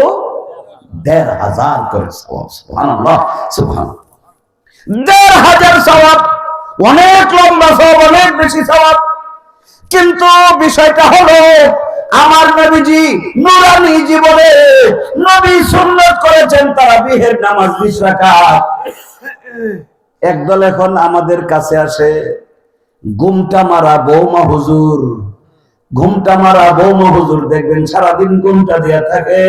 1000 করে সওয়াব। সুবহানাল্লাহ সুবহানাল্লাহ। 1000 সওয়াব, অনেক লম্বা সওয়াব, অনেক বেশি সওয়াব। কিন্তু বিষয়টা হলো আমার নবীজি নূরানী জীবনে নবী সুন্নাত করেছেন তারাবিহের নামাজ 20 রাকাত। একদল এখন আমাদের কাছে আসে ঘুমটা মারা বৌমা হুজুর, ঘুমটা মারা বৌমা হুজুর দেখবেন সারাদিন ঘুমটা দেয়া থাকে।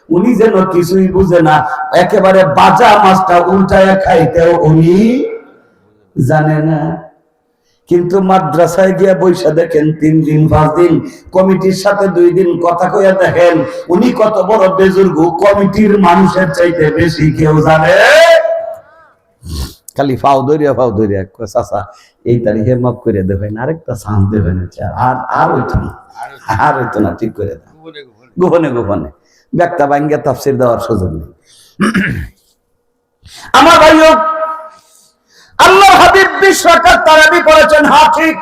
উনি যেন কিছুই বুঝে না, একেবারে বাজা মাছটা উল্টায় খাইতেও উনি জানে না। কিন্তু মাদ্রাসায় গিয়া বৈশা দেখেন 3 দিন 5 দিন, কমিটির সাথে 2 দিন কথা কইয়া দেখেন উনি কত বড় বেজুর্গ, কমিটির মানুষের চাইতে বেশি কেউ জানে। খালি ফাও দরিয়া চাচা এই তারিখে মাফ করে দেবেন, আরেকটা চান্স দেবেন, আর হইতো না ঠিক করে দেন। গোপনে গোপনে ব্যাখ্যা ভাঙ্গিয়া তাফসীর দেওয়ার সুযোগ নেই। আমার ভাইও আল্লাহ হাবিব 20 রাকাত তারাবি পড়েছেন। হ্যাঁ ঠিক,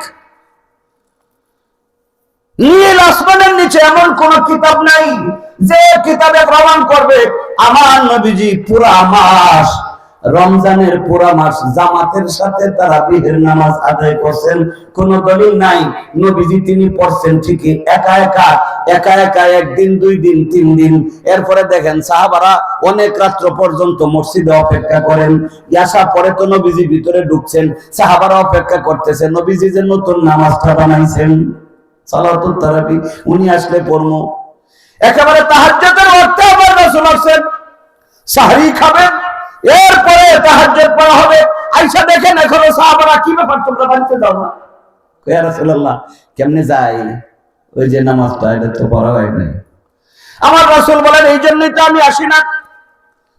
নীল আসমানের নিচে এমন কোন কিতাব নাই যে কিতাবে প্রমাণ করবে আমার নবীজি পুরা মাস রমজানের পুরা মাস জামাতের সাথে তারাবিহের নামাজ আদায় করছেন, কোন দলিল নাই। নবীজি তিনি পড়ছেন ঠিকই একা একা একদিন, 2 দিন, 3 দিন। এরপরে দেখেন সাহাবারা অনেক রাত্র পর্যন্ত মসজিদে অপেক্ষা করেন। আসার পরে তো নবীজি ভিতরে ঢুকছেন, সাহাবারা অপেক্ষা করতেছে। নবীজি যে নতুন নামাজটা বানাইছেন সালাতুত তারাবি, উনি আসলে পড়মু। একেবারে তাহাজ্জুদের ওয়াক্তে আবার রাসূল আসেন, সাহরি খাবেন, এরপরে তাহাজ্জুদ পড়া হবে। আয়েশা দেখেন এখনো সাহাবারা, কি ব্যাপার তোমরা বাড়িতে যাও না? ইয়া রাসূলুল্লাহ, কেমনে যাই? ওই যে নামাজটা এটা তো পড়া হয় নাই। আমার রাসূল বলেন, এই জন্যই তো আমি আসি না।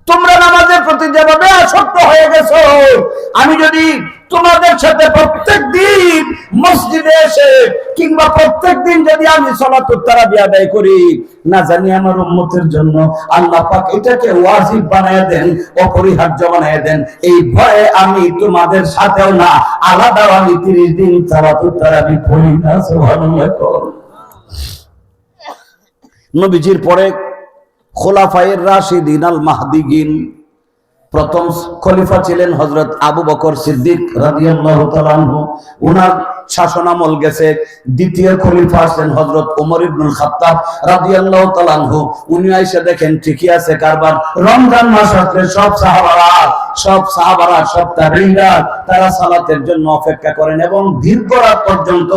তোমরা নামাজের প্রতি যেভাবে আসক্ত হয়ে গেছো, আমি যদি তোমাদের সাথে প্রত্যেক দিন মসজিদে এসে কিংবা প্রত্যেক দিন যদি আমি সালাতুত তারাবি আদায় করি, না জানি আমার উম্মতের জন্য আল্লাহ পাক এটাকে ওয়াজিব বানায় দেন, অপরিহার্য বানায় দেন। এই ভয়ে আমি তোমাদের সাথেও না, আলাদাও আমি 30 দিন সালাতুত তারাবি পড়ি না। সুবহানাল্লাহ। নবীজির পরে খোলাফায়ে রাশিদিন আল মাহদিগিন, প্রথম খলিফা ছিলেন হযরত আবু বকর সিদ্দিক রাদিয়াল্লাহু তাআলা আনহু, উনার শাসনামল গেছে। দ্বিতীয় খলিফা আছেন হযরত ওমর ইবনুল খাত্তাব রাদিয়াল্লাহু তাআলা আনহু, উনি এসে দেখেন ঠিকই আছে কারবার। রমজান মাস আসলে সব সাহাবারা সব তাবেঈরা তারা সালাতের জন্য অপেক্ষা করেন এবং দীর্ঘ রাত পর্যন্ত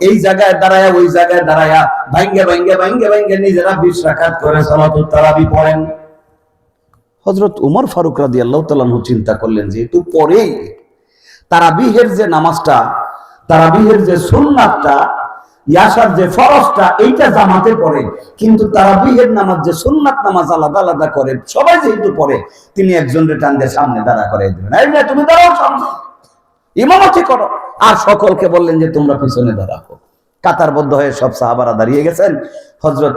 এই জায়গায় দাঁড়ায়া ওই জায়গায় দাঁড়ায়া ভাঙ্গে নিজেরা 20 রাকাত করে সালাতুত তারাবি পড়েন। হযরত উমর ফারুক রাদিয়াল্লাহু তাআলা আনহু চিন্তা করলেন, যেহেতু পরে তারাবিহের যে নামাজটা, তারাবিহের যে সুন্নাতটা, ইয়াশার যে ফরজটা, এইটা জামাতে পড়ে, কিন্তু তারাবিহের নামাজ যে সুন্নাত নামাজ আলাদা আলাদা করে সবাই যেহেতু পড়ে, তিনি একজনের টান দিয়ে সামনে দাঁড়া করে দিলেন, এই না তুমি দাঁড়াও, সামনে ইমামতি করো। আর সকলকে বললেন যে তোমরা পিছনে দাঁড়াও। কাতারবদ্ধ হয়ে সব সাহাবারা দাঁড়িয়ে গেছেন। হযরত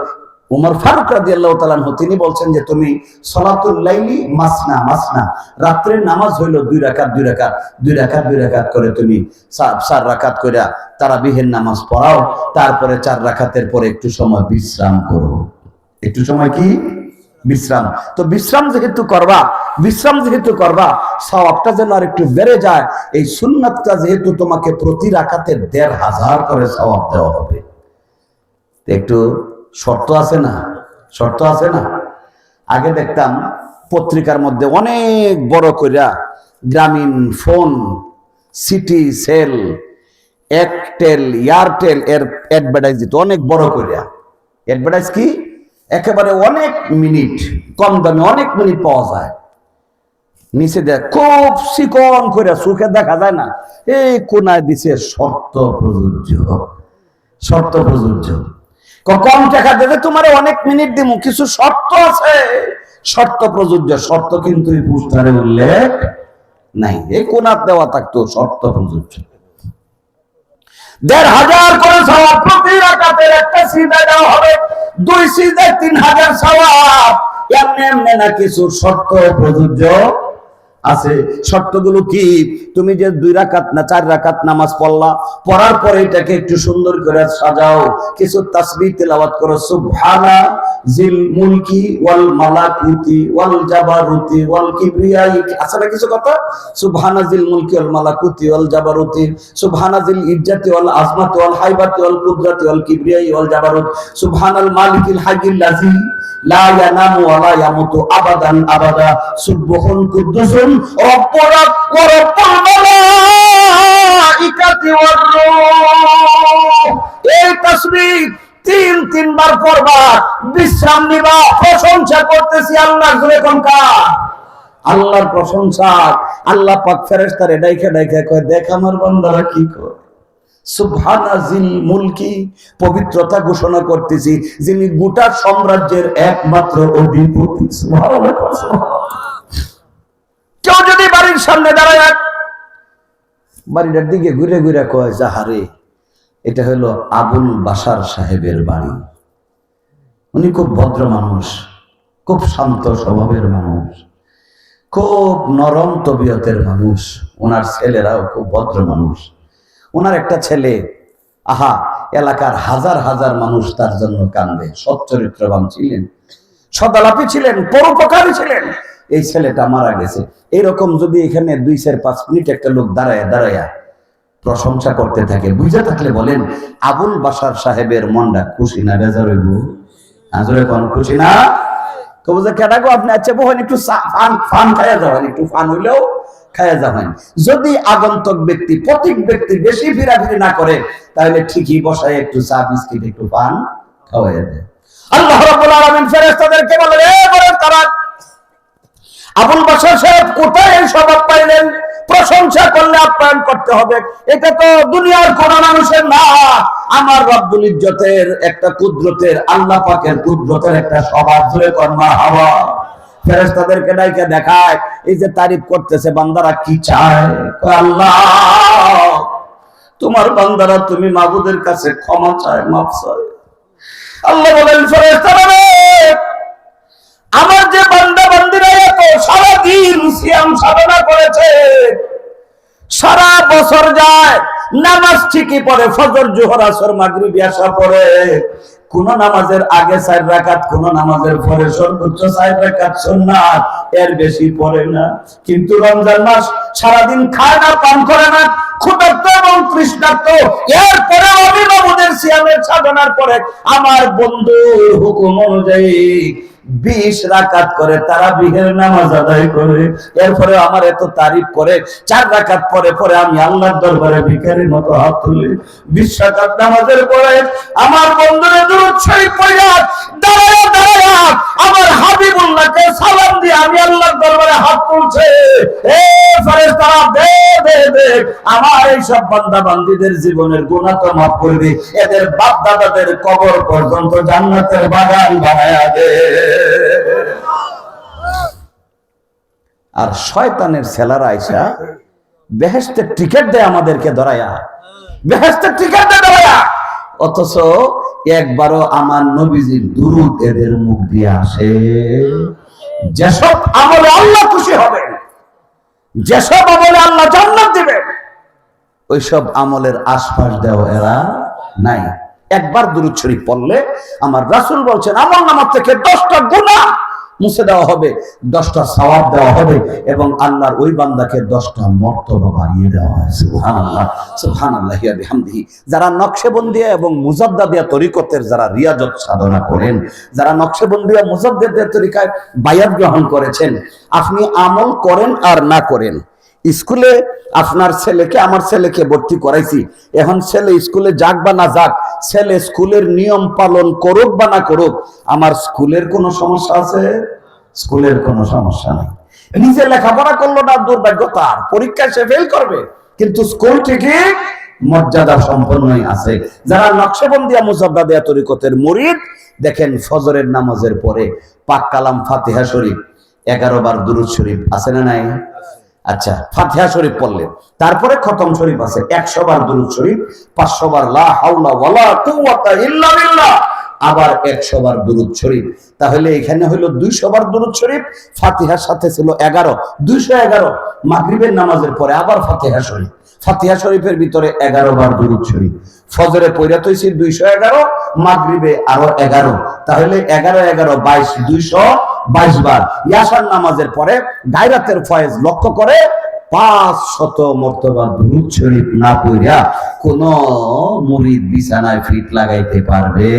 উমর ফারুক রাদিয়াল্লাহু তাআলা আনহু তিনি বলছেন যে তুমি সালাতুল লাইলি মাসনা মাসনা, রাত্রের নামাজ হইল 2 রাকাত করে তুমি 4 রাকাত কইরা তারাবিহের নামাজ পড়াও, তারপরে 4 রাকাতের পরে একটু সময় বিশ্রাম করো। একটু সময় কি বিশ্রাম? তো বিশ্রাম যেহেতু করবা সওয়াবটা যেন আর একটু বেড়ে যায়, এই সুন্নাতটা যেহেতু তোমাকে প্রতি রাকাতে 1500 করে সওয়াব দেওয়া হবে। একটু শর্ত আছে না? আগে দেখতাম পত্রিকার মধ্যে অনেক বড় কইরা Grameenphone, Citycell, Aktel, Airtel এর অ্যাডভার্টাইজ দিত অনেক বড় কইরা। অ্যাডভার্টাইজ কি? একেবারে অনেক মিনিট, কম দামে অনেক মিনিট পাওয়া যায়। নিচে দেখ খুব চিকন করে, চোখে দেখা যায় না, এই কোনায় দিছে শর্ত প্রযোজ্য। কম টাকা দেবে তোমার অনেক মিনিট দিব, কিছু শর্ত আছে, শর্ত প্রযোজ্য। শর্ত কিন্তু এই পোস্টারে উল্লেখ নাই, এই কোনার দেওয়া থাকতো শর্ত প্রযোজ্য। 1500 করে সওয়াব প্রতি রাকাতের, একটা সিজদা দেওয়া হবে, 2 সিজদায় 3000 সওয়াব। এমনি না, কিছু শর্ত প্রযোজ্য আছে। শর্তগুলো কি? তুমি যে 2 রাকাত না 4 রাকাত নামাজ পড়লা, পড়ার পরে এটাকে একটু সুন্দর করে সাজাও, কিছু তাসবিহ তেলাওয়াত করো, সুবহানা জিল মুলকি ওয়াল মালাকুতি ওয়াল জাবারুতি ওয়াল কিবরিয়াই। আছে না কিছু কথা? সুবহানা জিল মুলকি ওয়াল মালাকুতি ওয়াল জাবারুতি, সুবহানা জিল ইজ্জাতি ওয়াল আজমাতি ওয়াল হাইবাতি ওয়াল কুদরাতি ওয়াল কিবরিয়াই ওয়াল জাবারুত, সুবহানাল মালিকিল হাইয়িল লাযী লা ইয়ানামু ওয়া লা ইয়ামুতু আবাদান আবাদা, সুবহুন কুদ্দুসুন রব্বুনা ওয়া রব্বুল মালাইকাতি ওয়ার রূহ। এই তাসবিহ 3 বার পড়বা, বিশ্রাম নিবা, প্রশংসা করতেছি আল্লাহর। জোরে কোনটা? আল্লাহর প্রশংসা। আল্লাহ পাক ফেরেশতারে ডাইকা কয়, দেখ আমার বান্দারা কি করে। সুবহানা জিল মুলকি, পবিত্রতা ঘোষণা করতেছি যিনি গোটা সাম্রাজ্যের একমাত্র অধিপতি। সুবহানাল্লাহ। কেউ যদি বাড়ির সামনে দাঁড়ায়, বাড়িটার দিকে ঘুরে কয়, যাহারে এটা হলো আবুল বাশার সাহেবের বাড়ি, উনি খুব ভদ্র মানুষ, খুব শান্ত স্বভাবের মানুষ, খুব নরম তবিয়তের মানুষ, ওনার ছেলেরাও খুব ভদ্র মানুষ। ওনার একটা ছেলে, আহা, এলাকার হাজার মানুষ তার জন্য কান্দে। সচ্চরিত্রবান ছিলেন, সদালাপী ছিলেন, পরোপকারী ছিলেন, এই ছেলেটা মারা গেছে। এরকম যদি এখানে 2-4-5 মিনিট একটা লোক দাঁড়ায় প্রশংসা করতে থাকে, বুঝে থাকলে বলেন আবুল বাশার সাহেবের মনটা খুশি না বেজার হইব? আজরে কোন খুশি না? কবু যে কেডা গো আপনি, আচ্ছা বহেন একটু ফান খাইয়া যাবেন, একটু ফান হইলেও খাইয়া যাবেন। যদি আগন্তক ব্যক্তি প্রত্যেক ব্যক্তি বেশি ফিরাফিরি না করে, তাহলে ঠিকই বসায় একটু চা বিস্কিট একটু পান খাওয়াইয়া দেয়। আল্লাহ রাব্বুল আলামিন ফেরেশতাদেরকে বলেন, এ বলেন তারা আবুল বাশার সাহেব কোথায় এই স্বভাব পাইলেন? প্রশংসা করলে আপ্যায়ন করতে হবে, এটা তো দুনিয়ার কোন মানুষের না, আমার রব্বুল ইজ্জতের একটা কুদরতের, আল্লাহ পাকের কুদরতের একটা স্বভাব। জুড়ে কর্মা হাওয়া ফেরেশতাদেরকে ডাইকে দেখায়, এই যে তারিফ করতেছে বান্দারা কি চায়, আল্লাহ তোমার বান্দারা তুমি মাবুদের কাছে ক্ষমা চায়, মাফ চায়। আল্লাহ বলেন ফেরেশতারা আমার যে বান্দা বান্দিরা এত সারাদিন সিয়াম সাধনা করেছে, সারা বছর যায় নামাজ ঠিকই পড়ে, ফজর জোহর আসর মাগরিব এশা পড়ে, কোন নামাজের আগে 4 রাকাত, কোন নামাজের পরে সর্বোচ্চ 4 রাকাত সুন্নাত, এর বেশি পড়ে না। কিন্তু রমজান মাস সারাদিন খায় না, পান করে না, ক্ষুধার্ত এবং তৃষ্ণার্ত, এরপরে অভিনবদের সিয়ামের সাধনার পরে আমার বন্ধুর হুকুম অনুযায়ী 20 রাকাত করে তারাবিহের নামাজ আদায় করে, এরপরে আমার এত তারিফ করে 4 রাকাত পরে পরে আমি আল্লাহর দরবারে ভিখারির মতো হাত তুলি। 20 রাকাত নামাজের পরে আমার বন্ধুরে দুরূদ শরীফ পড়া দাঁড়ায়া আমার হাবিবুল্লাহকে সালাম দিয়ে আমি আল্লাহর দরবারে হাত তুলছে। এ ফেরেশতারা দে আমার এই সব বান্দা বান্দীদের জীবনের গুনাহ তো মাফ করবি, এদের বাপ দাদাদের কবর পর্যন্ত জান্নাতের বাগান বানায়া দে। আর শয়তানের ছেলেরা আইসা বেহেশতের টিকিট দেয় আমাদেরকে ধরায়া, বেহেশতের টিকিট দেয় ধরায়া, অথচ একবারও আমার নবীজির দুরূদ এদের মুখ দিয়ে আসে। যেসব আমলে আল্লাহ খুশি হবেন, যেসব আমলে আল্লাহ জান্নাত দিবেন, ওইসব আমলের আশপাশ দেও এরা নাই। একবার দুরূদ শরীফ পড়লে আমার রাসূল বলছেন আমলনামা থেকে 10টা গুনাহ মুছে দেওয়া হবে, 10টা সওয়াব দেওয়া হবে, এবং আল্লাহর ওই বান্দাকে 10টা মর্তবা বাড়িয়ে দেওয়া হয়। সুবহানাল্লাহ সুবহানাল্লাহি ওয়া বিহামদিহি। যারা নকশবন্দিয়া এবং মুজাদ্দাদিয়া তরিকতের যারা রিয়াজত সাধনা করেন, যারা নকশবন্দিয়া মুজাদ্দাদিয়া তরিকায় বায়াত গ্রহণ করেছেন, আপনি আমল করেন আর না করেন, স্কুলে আপনার ছেলেকে, আমার ছেলেকে ভর্তি করাইছি, এখন ছেলে স্কুলে যাক বা না যাক, ছেলে স্কুলের নিয়ম পালন করুক বা না করুক, আমার স্কুলের কোনো সমস্যা আছে? স্কুলের কোনো সমস্যা নেই। নিজে লেখাপড়া করলো না, দুর্ভাগ্য তার, পরীক্ষায় সে ফেল করবে, কিন্তু স্কুল থেকে মর্যাদা সম্পন্নই আছে। যারা নকশবন্দিয়া মুজাদ্দাদিয়া তরিকতের মুরিদ, দেখেন ফজরের নামাজের পরে পাক কালাম ফাতিহা শরীফ 11 বার দুরূদ শরীফ আছে না নাই? আচ্ছা, ফাতিহা শরীফ পড়লেন, তারপরে খতম শরীফ আছে 100 বার দুরূদ শরীফ, 500 বার লা হাওলা ওয়ালা কুওয়াতা ইল্লা বিল্লাহ, আবার 100 বার দুরূদ শরীফ। তাহলে এখানে হলো 200 বার দুরূদ শরীফ, ফাতিহার সাথে ছিল 11, 211। মাগরিবের নামাজের পরে আবার ফাতিহা শরীফ, ফাতিহা শরীফের ভিতরে 11 বার দুরূদ শরীফ, ফজরে পড়া হইছে 211, মাগরিবে আরো 11, তাহলে 11 11 22, 222 বার। ইয়াশার নামাজের পরে গায়রাতের ফয়েজ লক্ষ্য করে 500 মর্তবা দুরূদ শরীফ না পড়া কোন মুরিদ বিছানায় ফিট লাগাইতে পারবে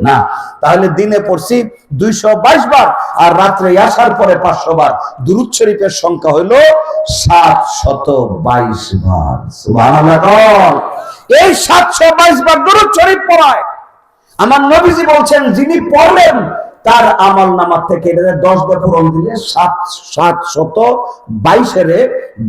না। তাহলে দিনে পড়ছি 222 বার, আর রাত্রে আসার পরে 500 বার, দুরূদ শরীফের সংখ্যা হলো 722 বার। সুবহানাল্লাহ। এই 722 বার দুরূদ শরীফ পড়ায় আমার নবীজি বলছেন, যিনি পড়লেন তার আমল নামার থেকে 10 দিয়ে পূরণ দিলে 722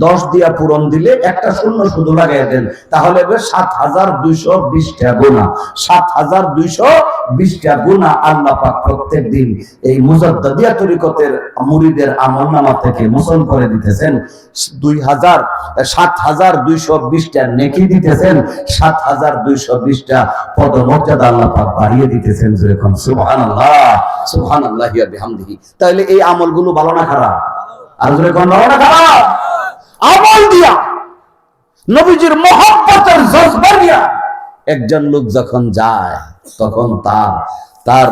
10 দিয়া পূরণ দিলে একটা শূন্য শুধু লাগাই দেন, তাহলে 7220টা গুনাহ, 7220টা গুনাহ আল্লাহ পাক প্রত্যেক দিন এই মুজাদ্দাদিয়া তরিকতের মুরিদের আমল নামা থেকে মোচন করে দিতেছেন। 7220টা নেকি দিতেছেন, 7220টা পদমর্যাদা আল্লাহ পাক বাড়িয়ে দিতেছেন। যেরকম সুবহানাল্লাহ সুবহানাল্লাহি ওয়া বিহামদিহি। তাহলে এই আমলগুলো ভালো না খারাপ? আর জোরে কোন ভালো না খারাপ? আমল দিয়া নবীজির মহব্বতের জজবা দিয়া একজন লোক যখন যায়, তখন তার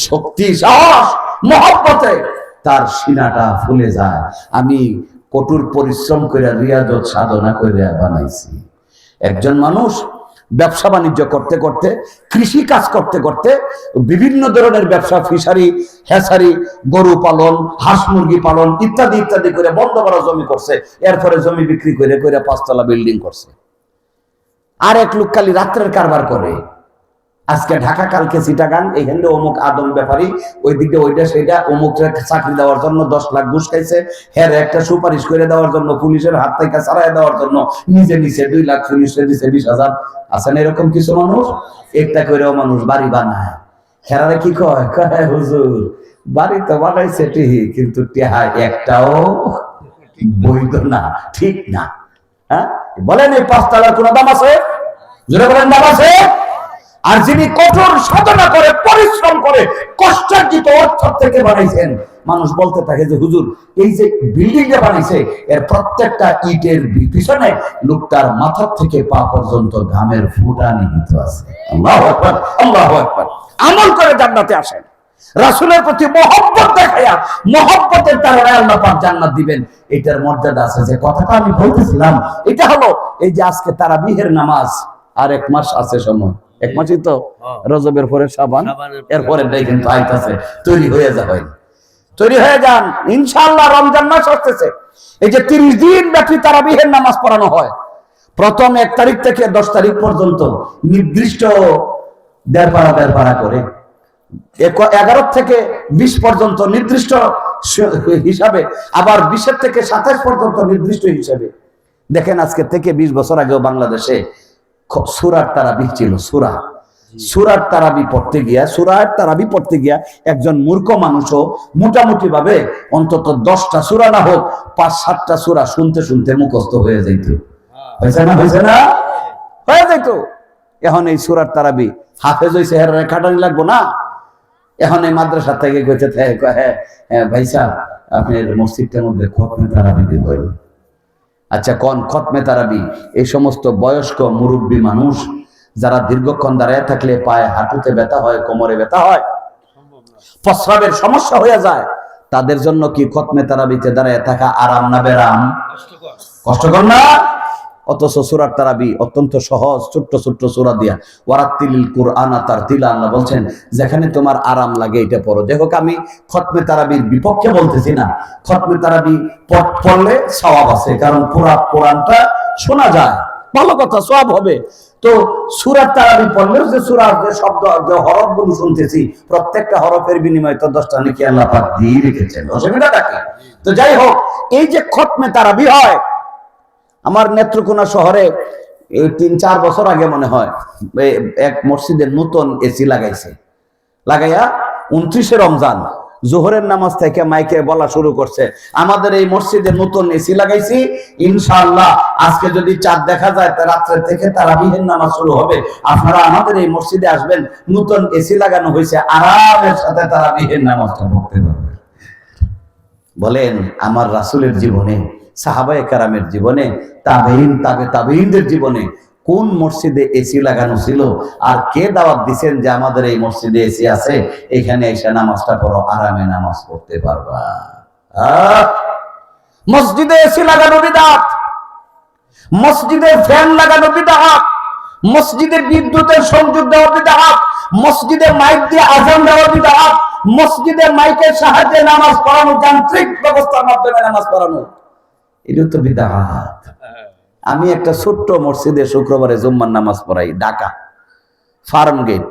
শক্তি, সাহস, মহব্বতে তার সিনাটা ফুলে যায়। আমি কঠোর পরিশ্রম করে রিয়াজত সাধনা করে বানাইছি। একজন মানুষ ব্যবসা বাণিজ্য করতে করতে, কৃষি কাজ করতে করতে, বিভিন্ন ধরনের ব্যবসা, ফিশারি, হ্যাচারি, গরু পালন, হাঁস মুরগি পালন ইত্যাদি ইত্যাদি করে বন্ধ করা জমি করছে। এরপরে জমি বিক্রি করে করে 5 তলা বিল্ডিং করছে। আর এক লোক খালি রাত্রের কারবার করে, আজকে ঢাকা কালকে চিটাগাং, এখানে অমুক আদম ব্যাপারী, ওই দিকে ওইটা সেটা, অমুক চাকরি দেওয়ার জন্য 10 লাখ ঘুষ খাইছে, হ্যাঁ একটা সুপারিশ করে দেওয়ার জন্য, পুলিশের হাত থেকে ছাড়াই দেওয়ার জন্য নিজে নিচে 2 লাখ, পুলিশে দিছে 20,000। আছেন এরকম কিছু মানুষ? একটা করেও মানুষ বাড়ি বানায়। হেরারে কি কয়, কয় হুজুর বাড়ি তো বানাইছে ঠিক, কিন্তু টেহা একটাও বৈধ না, ঠিক না। হ্যাঁ বলেন, এই 5 তলার কোন দাম আছে? জোরে বলেন, দাম আছে? আর যিনি কঠোর সাধনা করে, পরিশ্রম করে, কষ্টার্জিত অর্থ থেকে বানাইছেন, মানুষ বলতে থাকে যে হুজুর এই যে বিল্ডিংটা বানাইছে এর প্রত্যেকটা ইটের পিছনে লোকটার মাথা থেকে পা পর্যন্ত ঘামের ফোঁটা নিহিত আছে। আল্লাহু আকবার, আল্লাহু আকবার। আমল করে জান্নাতে আসেন, রাসূলের প্রতি মহব্বত দেখায়া, মহব্বতের কারণে আল্লাহ পাক জান্নাত দিবেন। এটার মর্যাদা আছে। যে কথাটা আমি বলতেছিলাম এটা হলো এই যে আজকে তারাবিহের নামাজ, আর 1 মাস আছে সময়, 1 মাসই তো, রজবের পরে শাবান, এরপরে কিন্তু আইতাছে, তৈরি হয়ে যাবেন, তৈরি হয়ে যান ইনশাআল্লাহ। রমজান মাস আসতেছে, এই যে 30 দিন ব্যাপী তারাবিহের নামাজ পড়ানো হয়, প্রথম 1 তারিখ থেকে 10 তারিখ পর্যন্ত নির্দিষ্ট 1.5 পারা করে, 11 থেকে 20 পর্যন্ত নির্দিষ্ট হিসাবে, আবার 20 থেকে 27 পর্যন্ত নির্দিষ্ট হিসাবে। দেখেন আজকে থেকে 20 বছর আগেও বাংলাদেশে সূরার তারাবি ছিল। সূরার তারাবি পড়তে গিয়া একজন মূর্খ মানুষও মোটামুটি ভাবে অন্তত 10টা সূরা না হোক 5-7টা সূরা শুনতে শুনতে মুখস্থ হয়ে যাইত। হয়েছে না হয়ে যাইত। এখন এই সূরার তারাবি হাফেজ হইছে, হেরারে খাটানি লাগবো না। এখন এই মাদ্রাসা থেকে কইতে থাকে, হ্যাঁ ভাই সাহেব আপনার মসজিদটার মধ্যে খতমে তারাবি দিবেন। আচ্ছা কোন খতমে তারাবি? এই সমস্ত বয়স্ক মুরব্বী মানুষ যারা দীর্ঘক্ষণ দাঁড়ায় থাকলে পায়ে হাঁটুতে ব্যথা হয়, কোমরে ব্যথা হয়, প্রস্রাবের সমস্যা হয়ে যায়, তাদের জন্য কি খতমে তারাবিতে দাঁড়ায় থাকা আরাম না বেরাম? কষ্টকর না? অথচ সূরার তারাবি অত্যন্ত সহজ, ছোট্ট ছোট্ট সূরা দিয়া, ওয়ারাত্তিলিল কুরআনা তারতিলা, আল্লাহ বলছেন যেখানে তোমার আরাম লাগে এটা পড়ো। যাই হোক, আমি খতমে তারাবির বিপক্ষে বলতেছি না, খতমে তারাবি পড়লে সওয়াব আছে, কারণ পুরা কোরআনটা শোনা যায়, ভালো কথা, সওয়াব হবে। তো সূরার তারাবি পড়লেও যে সূরার যে শব্দ, যে হরফগুলো শুনতেছি, প্রত্যেকটা হরফের বিনিময়ে তো 10টা নাকি আল্লাহ পাক দিয়ে রেখেছেন, অসুবিধাটা কি? তো যাই হোক, এই যে খতমে তারাবি হয়, আমার নেত্রকোনা শহরে এই 3-4 বছর আগে মনে হয় এক মসজিদের নতুন এসি লাগাইয়া 29শে রমজান জোহরের নামাজ থেকে মাইকে বলা শুরু করছে, আমাদের এই মসজিদে নতুন এসি লাগাইছি, ইনশাআল্লাহ আজকে যদি চাঁদ দেখা যায় তা রাত্রে থেকে তারাবিহের নামাজ শুরু হবে, আপনারা আমাদের এই মসজিদে আসবেন, নতুন এসি লাগানো হয়েছে, আরামের সাথে তারাবিহের নামাজটা পড়তে পারবেন। বলেন আমার রাসূলের জীবনে, সাহাবায়ে কেরামের জীবনে, তাবেঈনদের জীবনে কোন মসজিদে এসি লাগানো ছিল? আর কে দাওয়াত দিবেন যে আমাদের এই মসজিদে এসি আছে, এখানে এসে নামাজটা পড়ো, আরামে নামাজ পড়তে পারবা? মসজিদে এসি লাগানো বিদআত, মসজিদে ফ্যান লাগানো বিদআত, মসজিদে বিদ্যুতের সংযোগ দেওয়া বিদআত, মসজিদে মাইক দিয়ে আযান দেওয়া বিদআত, মসজিদে মাইকের সাহায্যে নামাজ পড়ানো, যান্ত্রিক ব্যবস্থার মাধ্যমে নামাজ পড়ানো, এটা তো বিদআত। আমি একটা ছোট্ট মসজিদে শুক্রবারে জুম্মার নামাজ পড়াই, ঢাকা ফার্ম গেট,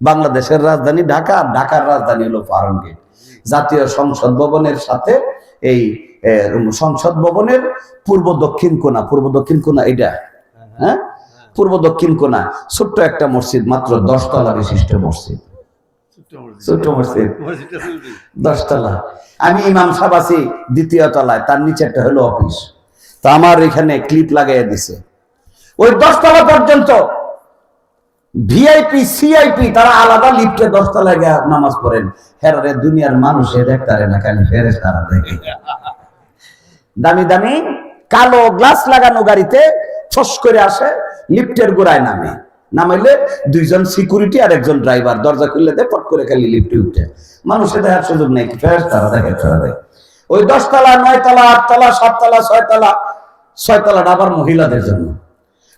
বাংলাদেশের রাজধানী ঢাকা, ঢাকার রাজধানী হলো ফার্ম গেট। জাতীয় সংসদ ভবনের সাথে এই সংসদ ভবনের পূর্ব দক্ষিণ কোণা এটা, হ্যাঁ পূর্ব দক্ষিণ কোণা ছোট্ট একটা মসজিদ, মাত্র 10 তলা বিশিষ্ট মসজিদ, ছোট্ট মসজিদ 10 তলা। আমি ইমাম সাহেব আছি 2য় তলায়, তার নিচে একটা হলো অফিস। তো আমার এখানে ক্লিপ লাগাইয়া দিছে, ওই 10 তলা পর্যন্ত ভিআইপি সিআইপি তারা আলাদা লিফটে 10 তলায় গিয়ে নামাজ পড়েন। হেরারে দুনিয়ার মানুষে দেখতারে না, খালি ফেরেশতারা দেখে। দামি দামি কালো গ্লাস লাগানো গাড়িতে ছস করে আসে, লিফটের গোড়ায় নামে, নামাইলে দুইজন সিকিউরিটি আর একজন ড্রাইভার দরজা খুললে দেয়, পট করে খালি লিফটে উঠে। মানুষের দেখার সুযোগ নেই, ফেরেশতারা দেখে ছাড়া দেয়। ওই 10 তলা 9 তলা 8 তলা 7 তলা 6 তলা, 6 তলাটা আবার মহিলাদের জন্য,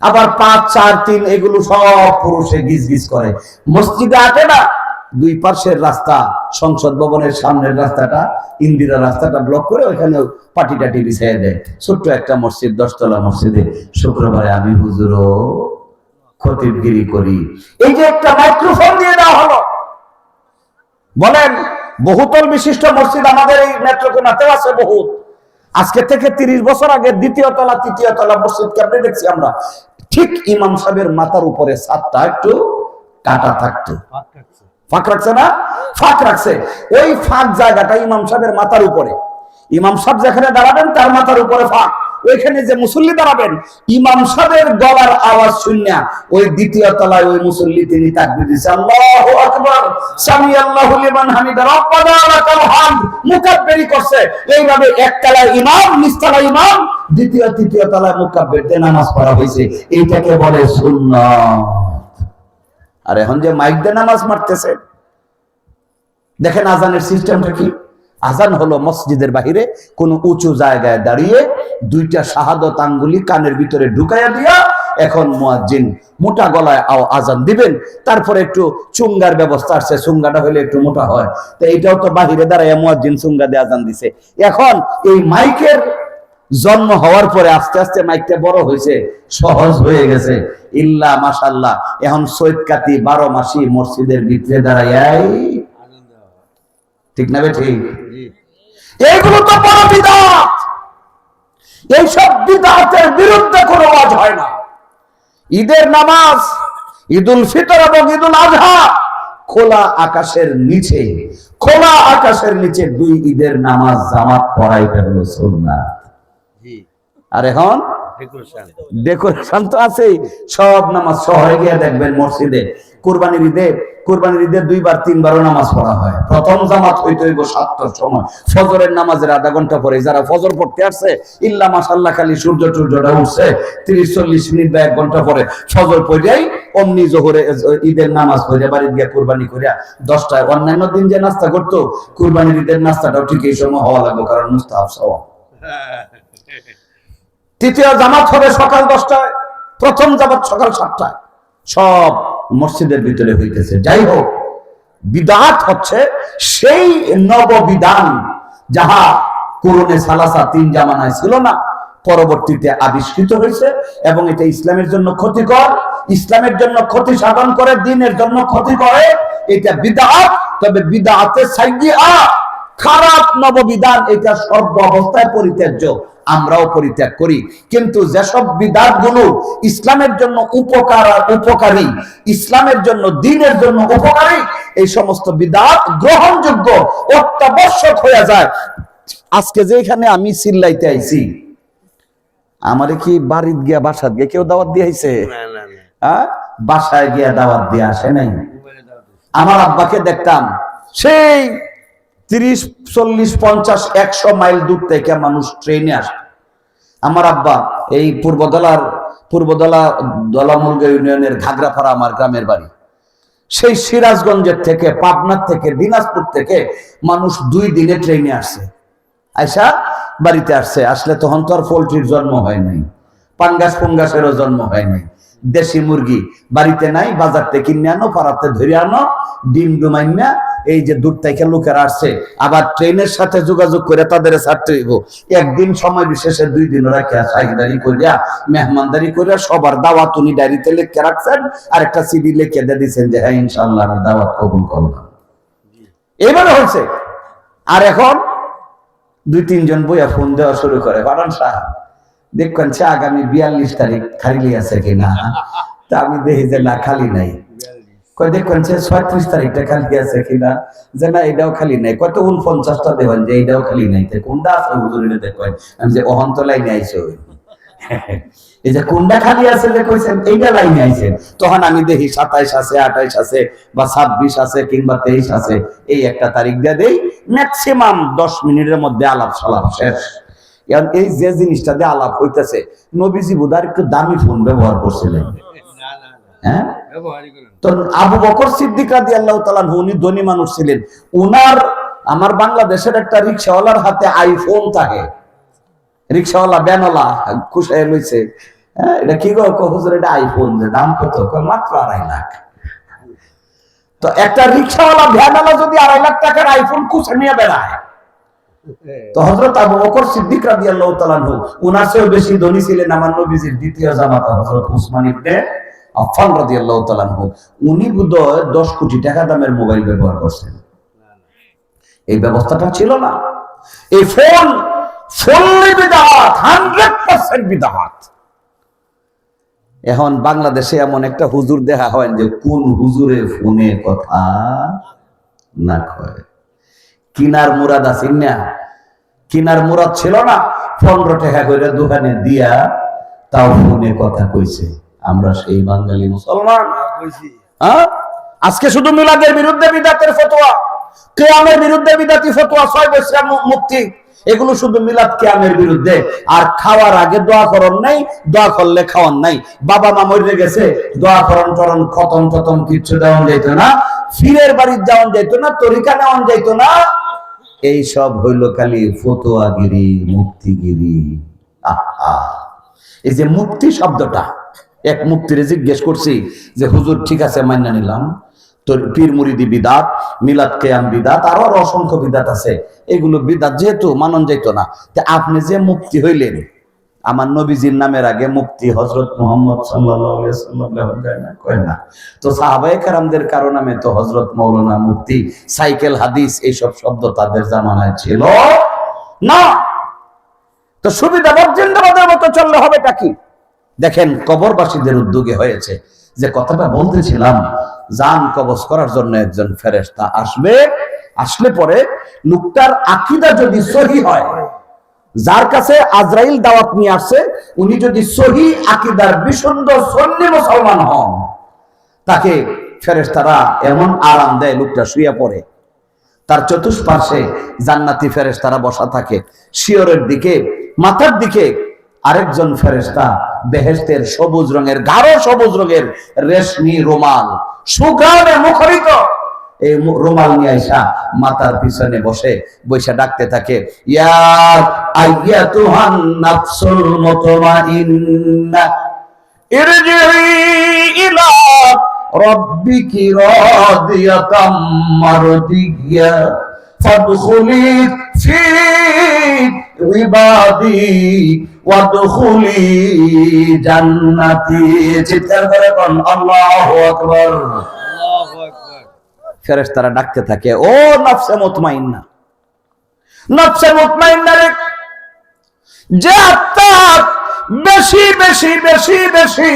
আবার 5 4 3 এগুলো সব পুরুষে গিজ গিজ করে। মসজিদে আটে না, দুই পাশের রাস্তা, সংসদ ভবনের সামনের রাস্তাটা, ইন্দিরা রাস্তাটা ব্লক করে ওইখানে পাটি টাটি বিছাইয়ে দেয়। ছোট্ট একটা মসজিদ, 10 তলা মসজিদে শুক্রবারে আমি হুজুরও খতিবগিরি করি। এই যে একটা মাইক্রোফোন দিয়ে দেওয়া হলো, বলেন বহুতল বিশিষ্ট মসজিদ আমাদের এই নেত্রকোনাতেও আছে বহুত। আজকে থেকে 30 বছর আগে 2য় তলা 3য় তলা মসজিদ কেমনে দেখছি আমরা, ঠিক ইমাম সাহেবের মাথার উপরে ছাদটা একটু কাটা থাকতো, ফাঁক রাখছে না, ফাঁক রাখছে। ওই ফাঁক জায়গাটা ইমাম সাহেবের মাথার উপরে, ইমাম সাহেব যেখানে দাঁড়াবেন তার মাথার উপরে ফাঁক, ওইখানে যে মুসল্লি দাঁড়াবেন ইমাম সাহেবের গলার আওয়াজ শুনিয়া ওই 2য় তলায় ওই মুসল্লি তিনি তাকবীর দিয়েছে, আল্লাহু আকবার, সামি আল্লাহু লিমান হামিদা, রব্বানা লাকাল হামদ, মুকাব্বিরি করছে। এইভাবে এক তলায় ইমাম, নিচ তলায় ইমাম, 2য় 3য় তলায় মুকাব্বির দিয়ে নামাজ পড়া হয়েছে। এইটাকে বলে সুন্নাত। আর এখন যে মাইক দিয়ে নামাজ মারতেছে, দেখেন আজানের সিস্টেমটা কি। আজান হলো মসজিদের বাহিরে কোন উঁচু জায়গায় দাঁড়িয়ে 2টা শাহাদত আঙ্গুলি কানের ভিতরে ঢুকাইয়া দিয়া এখন মুয়াজ্জিন মোটা গলায় আজান দিবেন। তারপরে একটু চুঙ্গার ব্যবস্থা আছে, চুঙ্গাটা হলে একটু মোটা হয়, তো এইটাও তো বাহিরে দাঁড়াইয়া মুয়াজ্জিন চুঙ্গা দিয়ে আজান দিছে। এখন এই মাইকের জন্ম হওয়ার পরে আস্তে আস্তে মাইকটা বড় হয়েছে, সহজ হয়ে গেছে, ইল্লা মাশাআল্লাহ। এখন সৈয়দ কাতি 12 মাসি মসজিদের ভিতরে দাঁড়াই, ঠিক না ঠিক? এইগুলো তো বড় বিদআত। এইসব বিদআতের বিরুদ্ধে কোনো ওয়াজ হয় না। ঈদের নামাজ, ঈদুল ফিতর এবং ঈদুল আজহা খোলা আকাশের নিচে, খোলা আকাশের নিচে 2 ঈদের নামাজ জামাত পড়াইতে হলো সুন্নাত। আর এখন ডেকোরেশন তো আছেই, সব নামাজ শহরে গিয়ে দেখবেন মসজিদে কুরবানির ঈদে 2বার 3বারও নামাজ পড়া হয়। প্রথম জামাত হইতে হইব 7টার সময়, ফজরের নামাজের আধা ঘন্টা পরে। যারা ফজর পড়তে আসছে ইল্লা মাশাআল্লাহ খালি সূর্যটা উঠছে 30-40 মিনিট বা 1 ঘন্টা পরে ফজর পড়াই অমনি জোহরে ঈদের নামাজ পড়ে বাড়ি গিয়ে কুরবানি করিয়া 10টায়। অন্যান্য দিন যে নাস্তা করতো কুরবানির ঈদের নাস্তাটাও ঠিক এই সময় হওয়া লাগবে, কারণ মুস্তাহাব সওয়াব। 3য় জামাত হবে সকাল 10টায়, প্রথম জামাত সকাল 7টায়, সব মসজিদের ভিতরে হইতেছে। যাই হোক, বিদআত হচ্ছে সেই নববিধান যাহা কুরুনে সালাসা 3 জামানায় ছিল না, পরবর্তীতে আবিষ্কৃত হয়েছে এবং এটা ইসলামের জন্য ক্ষতিকর, ইসলামের জন্য ক্ষতি সাধন করে, দ্বীনের জন্য ক্ষতি করে। এটা বিদআত। তবে বিদআতে সাইয়্যিআ, খারাপ নববিধান, এটা সর্ব অবস্থায় পরিত্যাজ্য, আমরাও পরিত্যাগ করি। কিন্তু যেসব বিদআত গুলো ইসলামের জন্য উপকারী, ইসলামের জন্য দ্বীনের জন্য উপকারী, এই সমস্ত বিদআত গ্রহণযোগ্য, অত্যাবশ্যক হয়ে যায়। আজকে যে এখানে আমি চিল্লাইতে আইছি, আমারে কি বাড়িতে গিয়া বাসাত গিয়ে কেউ দাওয়াত দিয়ে আইছে? হ্যাঁ, বাসায় গিয়া দাওয়াত দিয়ে আসে নাই। আমার আব্বাকে দেখতাম সেই 30, 40, 50, 100 মাইল দূর থেকে মানুষ ট্রেনে আসে। আমার আব্বা এই দলামুলগা ইউনিয়নের ঘাগরাপাড়া আমার গ্রামের বাড়ি। সেই সিরাজগঞ্জের থেকে, পাবনার থেকে, দিনাজপুর থেকে মানুষ 2 দিনে ট্রেনে আসছে, আইসা বাড়িতে আসছে। আসলে তখন তো আর পোল্ট্রির জন্ম হয় নাই, পাঙ্গাসেরও জন্ম হয় নাই। দেশি মুরগি বাড়িতে নাই, বাজার থেকে কিনে আনো, পাড়াতে ধরে আনো, ডিম ডুমাইনা। এই যে দূর থেকে লোকেরা আসছে, আবার ট্রেনের সাথে যোগাযোগ করে তাদের ছাড়তে হইব। একদিন সময় বিশেষে 2 দিন ওরা সাইদারি করিয়া, মেহমানদারি করিয়া সবার দাওয়াত উনি ডায়েরিতে লিখে রাখছেন, আর একটা সিডি লিখে দিয়ে দিচ্ছেন যে হ্যাঁ ইনশাআল্লাহ আমি দাওয়াত কবুল করলাম। এবারে হয়েছে। আর এখন 2-3 জন বইয়া ফোন দেওয়া শুরু করে, পাঠান সাহেব দেখবেন আগামী 42 তারিখ খালি আছে কিনা। তা আমি দেখি যে না, খালি নাই। কয় দেখবেন 36 তারিখটা খালি আছে কিনা, যে না এটাও খালি নাই। কত 49টা দেবেন যে এটাও খালি নাই। কোনটা আছে হুজুর এটা দেখবেন। আমি যে অহন্ত লাইনে আইছে, এই যে কোনটা খালি আছে যে কইছেন এইটা লাইনে আইছে। তখন আমি দেখি 27 আছে, 28 আছে, বা 26 আছে, কিংবা 23 আছে। এই একটা তারিখ দিয়ে দেই, ম্যাক্সিমাম 10 মিনিটের মধ্যে আলাপ সালাপ শেষ। এই যে জিনিসটা দিয়ে আলাপ হইতেছে, নবীজি বোধহয় একটু দামি ফোন ব্যবহার করছিলেন। হ্যাঁ, ব্যবহারই করেন। তো আবু বকর সিদ্দিক রাদিয়াল্লাহু তাআলা আনহু উনি ধনী মানুষ ছিলেন। উনার আমার বাংলাদেশের একটা রিকশাওয়ালার হাতে আইফোন থাকে, রিকশাওয়ালা ব্যানওয়ালা খুশায় লইছে, হ্যাঁ এটা কি গো হুজুর এটা আইফোন, যে দাম কত? কয় মাত্র 2.5 লাখ। তো একটা রিকশাওয়ালা ভ্যানওয়ালা যদি 2.5 লাখ টাকার আইফোন খুশে নিয়ে বেড়ায়, তো হযরত আবু বকর সিদ্দিক রাদিয়াল্লাহু তাআলা আনহু উনার চেয়েও বেশি ধনী ছিলেন আমার নবীজির দ্বিতীয় জামাতা হযরত উসমান ইবনে আফফান রাদিয়াল্লাহু তাআলা আনহু। উনি বোধহয় 10 কোটি টাকা দামের মোবাইল ব্যবহার করছেন। এই ব্যবস্থাটা ছিল না। এই ফোন ফুললি বিদআত, 100% বিদআত। এখন বাংলাদেশে এমন একটা হুজুর দেখা হয় যে কোন হুজুরে ফোনে কথা না কয়। কিনার মুরাদ আছেন না, কিনার মুরাদ ছিল না, 15 টাকা করে দোকানে দিয়া তাও ফোনে কথা কইছে। আমরা সেই বাঙালি মুসলমান। হ্যাঁ, আজকে শুধু মিলাদের বিরুদ্ধে বিদাতের ফতোয়া, কিয়ামের বিরুদ্ধে বিদাতি ফতোয়া, 6 বছর মুক্তি, এগুলো শুধু মিলাদ কিয়ামের বিরুদ্ধে। আর খাওয়ার আগে দোয়া করন নাই, দোয়া করলে খাওয়ান নাই। বাবা মা মরে গেছে, দোয়া করন টরন খতম টতম কিচ্ছু দেওয়ান যাইতো না, ফিরের বাড়ির যাওয়ান যাইতো না, তরিকা নেওয়ান যাইতো না। এই সব হইল খালি ফতোয়াগিরি, মুক্তিগিরি। এই যে মুক্তি শব্দটা, এক মুক্তিরে জিজ্ঞেস করছি যে হুজুর ঠিক আছে মান্য নিলাম, তোর পীর মুরিদি বিদাত, মিলাদ কিয়াম বিদাত, আরো অসংখ্য বিদাত আছে, এগুলো বিদাত যেহেতু মানন যাইতো না, তে আপনি যে মুক্তি হইলেন, আমার নবীজির নামের আগে মুক্তি হযরত মুহাম্মদ সাল্লাল্লাহু আলাইহি ওয়াসাল্লাম লেখা যায় না? কয় না। তো সাহাবায়ে কেরামদের কারো নামে তো হযরত মাওলানা, মুফতি, সাইকেল, হাদিস এইসব শব্দ তাদের জামানায় ছিল না। তো সুবিধাবাদ জিন্দাবাদের মতো চললে হবেটা কি? দেখেন কবরবাসীদের উদ্যোগে হয়েছে যে কথাটা বলতেছিলাম, জান কবজ করার জন্য একজন ফেরেশতা আসবে, আসলে পরে লোকটার আকীদা যদি সহি হয়, যার কাছে আজরাইল দাওয়াত নিয়ে আসছে উনি যদি সহি আকীদার বিশুদ্ধ সুন্নি মুসলমান হন, তাকে ফেরেশতারা এমন আরাম দেয়, লোকটা শুয়ে পড়ে, তার চতুষ্পার্শ্বে জান্নাতি ফেরেশতারা বসা থাকে, শিয়রের দিকে, মাথার দিকে আরেকজন ফেরেশতা বেহেশতের সবুজ রঙের, গাঢ় সবুজ রঙের রেশমি রুমাল, সুঘ্রাণে মুখরিত এই রুমাল নিয়ে আইসা মাথার পিছনে বসে বৈশা ডাকতে থাকে, ইয়া আইয়াতুহান নাফসুল মুতমাইন্নাহ ইরজিই ইলা রাব্বিকি রাদিয়াতাম মারদিয়া ফাদখুলি ফি ইবাদি ওয়াদখুলি জান্নাতি। চিৎকার করে কোন আল্লাহু আকবার। আল্লাহু আকবার। ফেরেশতারা ডাকতে থাকে, ও নফসে মুতমাইন্না, নফসে মুতমাইন্না রে, যে আত্মা বেশি বেশি বেশি বেশি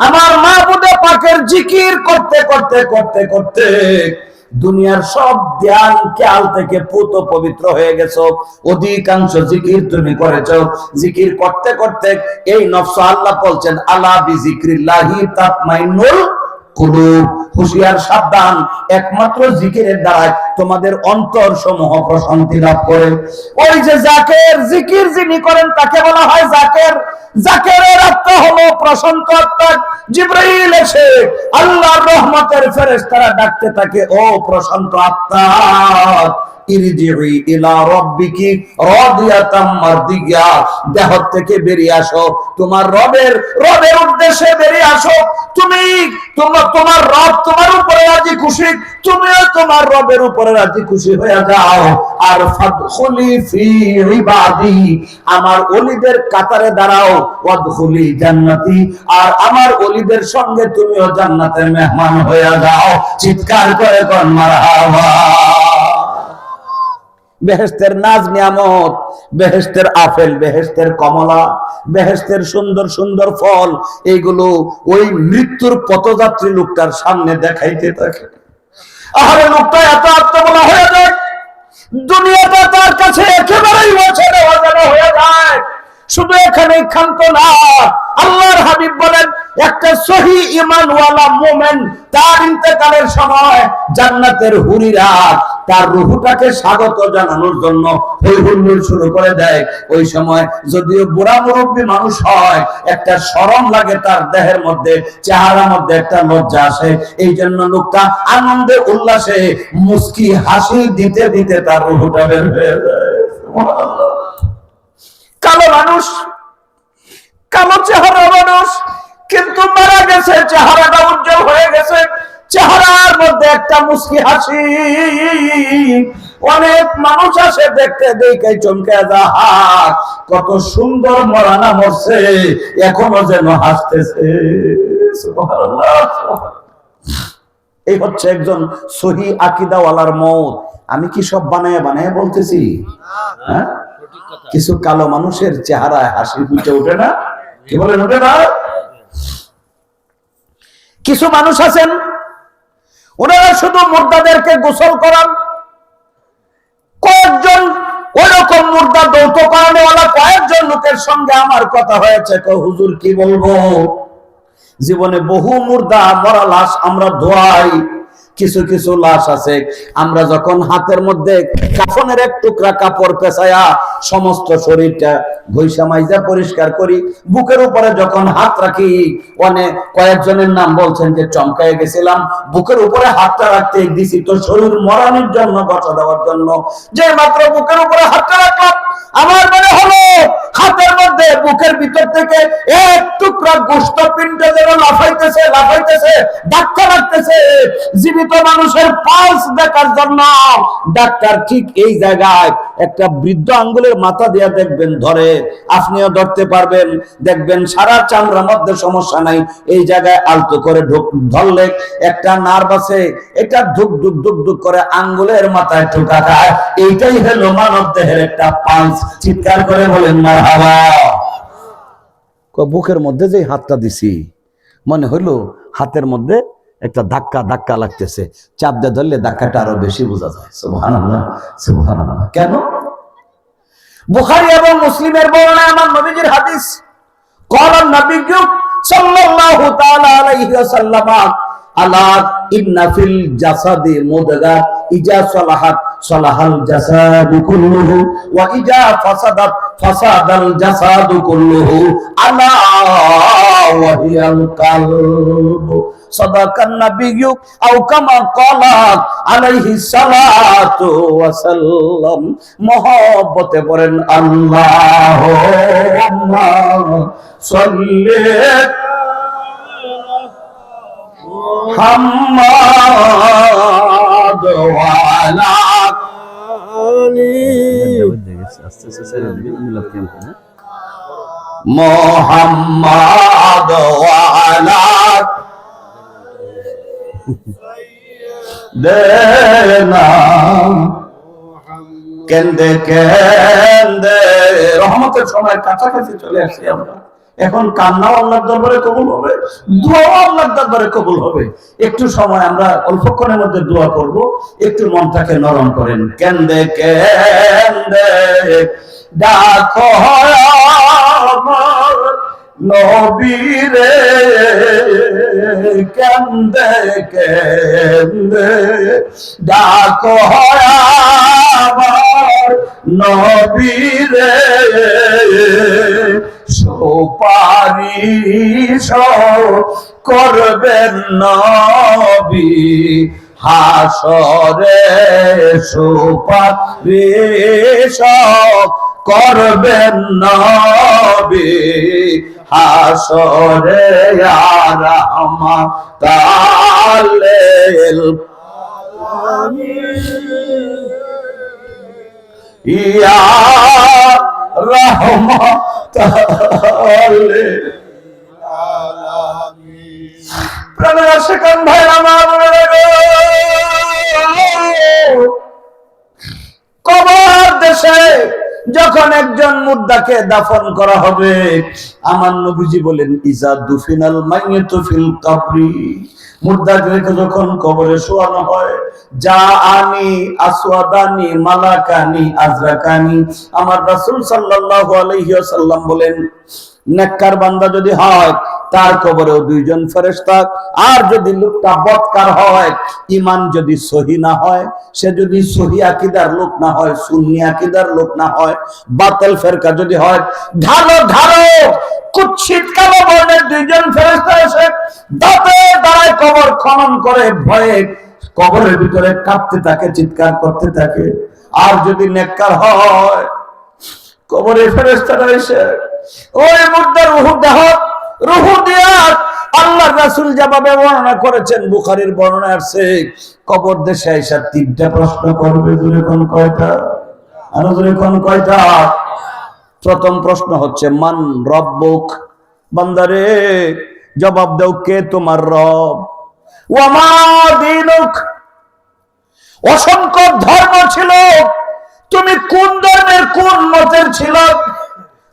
আমার মাবুদে পাকের জিকির করতে করতে করতে করতে দুনিয়ার সব ধ্যান খেয়াল থেকে পুত পবিত্র হয়ে গেছো, অধিকাংশ জিকির তুমি করেছো, জিকির করতে করতে এই নফস, আল্লাহ বলছেন আলা বিজিক্রিল্লাহি তাতমাইন্নুল কুলুব, হুঁশিয়ার সাবধান, একমাত্র জিকিরের দ্বারা তোমাদের অন্তর সমূহ প্রশান্তি লাভ করে। ওই যে জাকের, জিকির যিনি করেন তাকে বলা হয় জাকের। জাকেরের আত্মা হলো প্রশান্ত আত্মা। জিবরাইল এসে আল্লাহর রহমতের ফেরেশতারা ডাকতে থাকে, ও প্রশান্ত আত্মা, ইরজিই ইলা রাব্বিকি রাদিয়াতাম মারদিয়া, দেহ থেকে বেরিয়ে আসো, তোমার রবের উদ্দেশ্যে বেরিয়ে আসো। তুমি তোমার রব তোমার উপরে রাজি খুশি, তুমিও তোমার রবের উপরে রাজি খুশি হয়ে যাও। আর ফাদখুলি ফি ইবাদি, আমার ওলিদের কাতারে দাঁড়াও, ওয়াদখুলি জান্নাতি, আর আমার ওলিদের সঙ্গে তুমিও জান্নাতের মেহমান হয়ে যাও। চিৎকার করে কোন মারহাবা। বেহেশতের নাজ নিয়ামত, বেহেশতের আপেল, বেহেশতের কমলা, বেহেশতের সুন্দর সুন্দর ফল, এইগুলো ওই মৃত্যুর পথযাত্রী লোকটার সামনে দেখাইতে থাকে। আরে লোকটা এত আত্মবলা হয়ে যায়, দুনিয়াটা তার কাছে একেবারেই অচেনা অজানা হয়ে যায়। শুধু এখানে ক্ষান্ত না, আল্লাহর হাবিব বলেন একটা সহি ঈমানওয়ালা মুমিন তার ইন্তেকালের সময় জান্নাতের হুরিরা তার রূহটাকে স্বাগত জানানোর জন্য হই হুল্লোড় শুরু করে দেয়। ওই সময় যদিও বুড়া মুরব্বী মানুষ হয়, একটা শরম লাগে তার দেহের মধ্যে, চেহারার মধ্যে একটা লজ্জা আসে। এই জন্য লোকটা আনন্দে উল্লাসে মুস্কি হাসি দিতে দিতে তার রূহটা বের হয়ে যায়। কালো মানুষ, কালো চেহারা মানুষ, কিন্তু মারা গেছে, চেহারাটা উজ্জ্বল হয়ে গেছে, চেহারার মধ্যে একটা মুস্কি হাসি। অনেক মানুষ আসে দেখতে, দেখে চমকে যায়, কত সুন্দর মরানা মরছে, এখনো যেন হাসতেছে। সুবহানাল্লাহ। এই হচ্ছে একজন সহি আকীদাওয়ালার মওত। আমি কি সব বানায় বানায় বলতেছি? হ্যাঁ, কিছু কালো মানুষের চেহারায় হাসি ফুটে ওঠে না? কি বলেন, ওঠে না? কিছু মানুষ আছেন ওনারা শুধু মুর্দাদেরকে গোসল করান। কয়েকজন ওইরকম মুর্দা দৌত করানোওয়ালা কয়েকজন লোকের সঙ্গে আমার কথা হয়েছে। হুজুর কি বলবো, জীবনে বহু মুর্দা মরা লাশ আমরা ধোয়াই। কিছু কিছু লাশ আছে আমরা যখন হাতের মধ্যে কাফনের এক টুকরা কাপড় পেঁচায়া সমস্ত শরীরটা ঘষা মাইজা পরিষ্কার করি, বুকের উপরে যখন হাত রাখি, অনেক কয়েকজনের নাম বলছেন যে চমকায় গেছিলাম, বুকের উপরে হাতটা রাখতে দিছি তো শরীর মরানোর জন্য, বসা দেওয়ার জন্য। যে মাত্র বুকের উপরে হাতটা রাখলাম, আমার মনে হলো হাতের মধ্যে বুকের ভিতর থেকে এক টুকরা গোশত পিণ্ড যেন লাফাইতেছে লাফাইতেছে, ধাক্কা লাগতেছে। জীবিত মানুষের পালস দেখার জন্য ডাক্তার ঠিক এই জায়গায় একটা বৃদ্ধ আঙ্গুলের মাথা দিয়া দেখবেন ধরে, আপনিও ধরতে পারবেন, দেখবেন সারা চামড়ার মধ্যে সমস্যা নাই। এই জায়গায় আলতো করে ধরলে একটা নার্ভ আছে, এটা ধুক ধুক ধুক ধুক করে আঙ্গুলের মাথায় ঠোকা খায়। এইটাই হলো মানব দেহের একটা পালস। চিৎকার করে বলেন মারহাবা। বুকের মধ্যে যে হাতটা দিছি, মনে হইলো হাতের মধ্যে একটা ধাক্কা ধাক্কা লাগতেছে, চাপ দিয়ে ধরলে ধাক্কাটা আরো বেশি বোঝা যায়। সুবহানাল্লাহ, সুবহানাল্লাহ। কেন? বুখারী এবং মুসলিমের বর্ণনা, আমার নবীজির হাদিস, قال النبي صلى الله تعالى عليه وسلم আলা ইন্না ফিল জাসাদি মুদগা ইজা সালাহাত সালাহাল জাসাদু কুল্লুহু ওয়া ইজা ফাসাদাত ফাসাদাল জাসাদু কুল্লুহু আলা ওয়া হিয়াল কালব। সাদাকান নাবিয়্যু আও কামা ক্বালা আলাইহি সালাতু ওয়া সাল্লাম। মহব্বতে পড়েন আল্লাহুম্মা সাল্লি মুহাম্মাদ ওয়া আলা আলি মুহাম্মাদ ওয়া আলা দেনা কেন্দে কেন্দে। রহমতের সময় কাছাকাছি চলে আসছি আমরা। এখন কান্নাও আল্লাহর দরবারে কবুল হবে, দোয়াও আল্লাহর দরবারে কবুল হবে। একটু সময় আমরা অল্পক্ষণের মধ্যে দোয়া করব, একটু মনটাকে নরম করেন। কেন্দে কেন্দে ডাকো আমার নবীরে, কেন্দে কেন্দে ডাকো আমার নবীরে, সুপারিশ করবেন নবী হাসরে, সুপারিশ করবেন নবী হাসরে, রাহমাতাল লিল ইয়া রাহমাতাল লিল আলামিন। প্রাণের আশিকান ভাই আমার, কবর দেশে যখন একজন মুর্দাকে দাফন করা হবে, আমার নবীজি বলেন ইজা দুফিনাল মাইয়িতু ফিল কবরি, মুর্দাকে যখন কবরে শোয়ানো হয়, যা আনি আসওয়াদানি মালাকানি আজরাকানি, আমার রাসূল সাল্লাল্লাহু আলাইহি ওয়াসাল্লাম বলেন নেককার বান্দা যদি হয় তার কবরেও দুইজন ফেরেশতা, আর যদি লোকটা বদকার হয়, ঈমান যদি সহি না হয়, সে যদি সহি আকীদার লোক না হয়, সুন্নি আকীদার লোক না হয়, বাতিল ফিরকা যদি হয়, ঢালো ঢালো কুৎসিত কালো বর্ণের দুইজন ফেরেশতা এসে দাঁতে দাঁড়ায় কবর খনন করে ভয়ে কবরের ভিতরে কাঁপতে থাকে, চিৎকার করতে থাকে। আর যদি নেককার হয়, কবরে ফেরেশতারা এসে ওই মুর্দার রূহ দিয়া আল্লাহর রাসূল যেভাবে বর্ণনা করেছেন, বুখারীর বর্ণনা আছে, কবর দেশে আইসা তিনটা প্রশ্ন করবে। জোরে কোন কয়টা? আরো জোরে কোন কয়টা? প্রথম প্রশ্ন হচ্ছে মান রব্বুক, বান্দারে জবাব দাও কে তোমার রব। ওয়া মা দীনুক, অসংখ্য ধর্ম ছিল, তুমি কোন ধর্মের কোন মতের ছিল?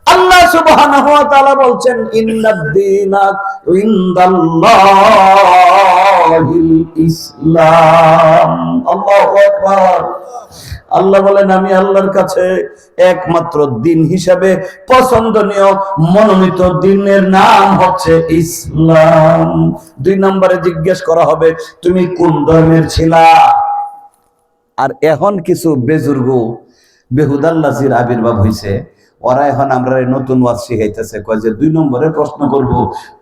আল্লাহ সুবহানাহু ওয়া তাআলা বলছেন ইন্নাদ-দীনা ইনদাল্লাহিল ইসলাম। আল্লাহু আকবার। আল্লাহ বলেন আমি আল্লাহর কাছে একমাত্র দিন হিসাবে পছন্দনীয় মনোনীত দিনের নাম হচ্ছে ইসলাম। 2 নম্বরে জিজ্ঞেস করা হবে তুমি কোন ধর্মের ছিলা। আর এখন কিছু বেজুর্গ বেহুদাল্লাজির আবির্ভাব হইছে, ওরা এখন আমরা নতুন ওয়াজ শিখাইতেছে, কয় যে 2 নম্বরে প্রশ্ন করব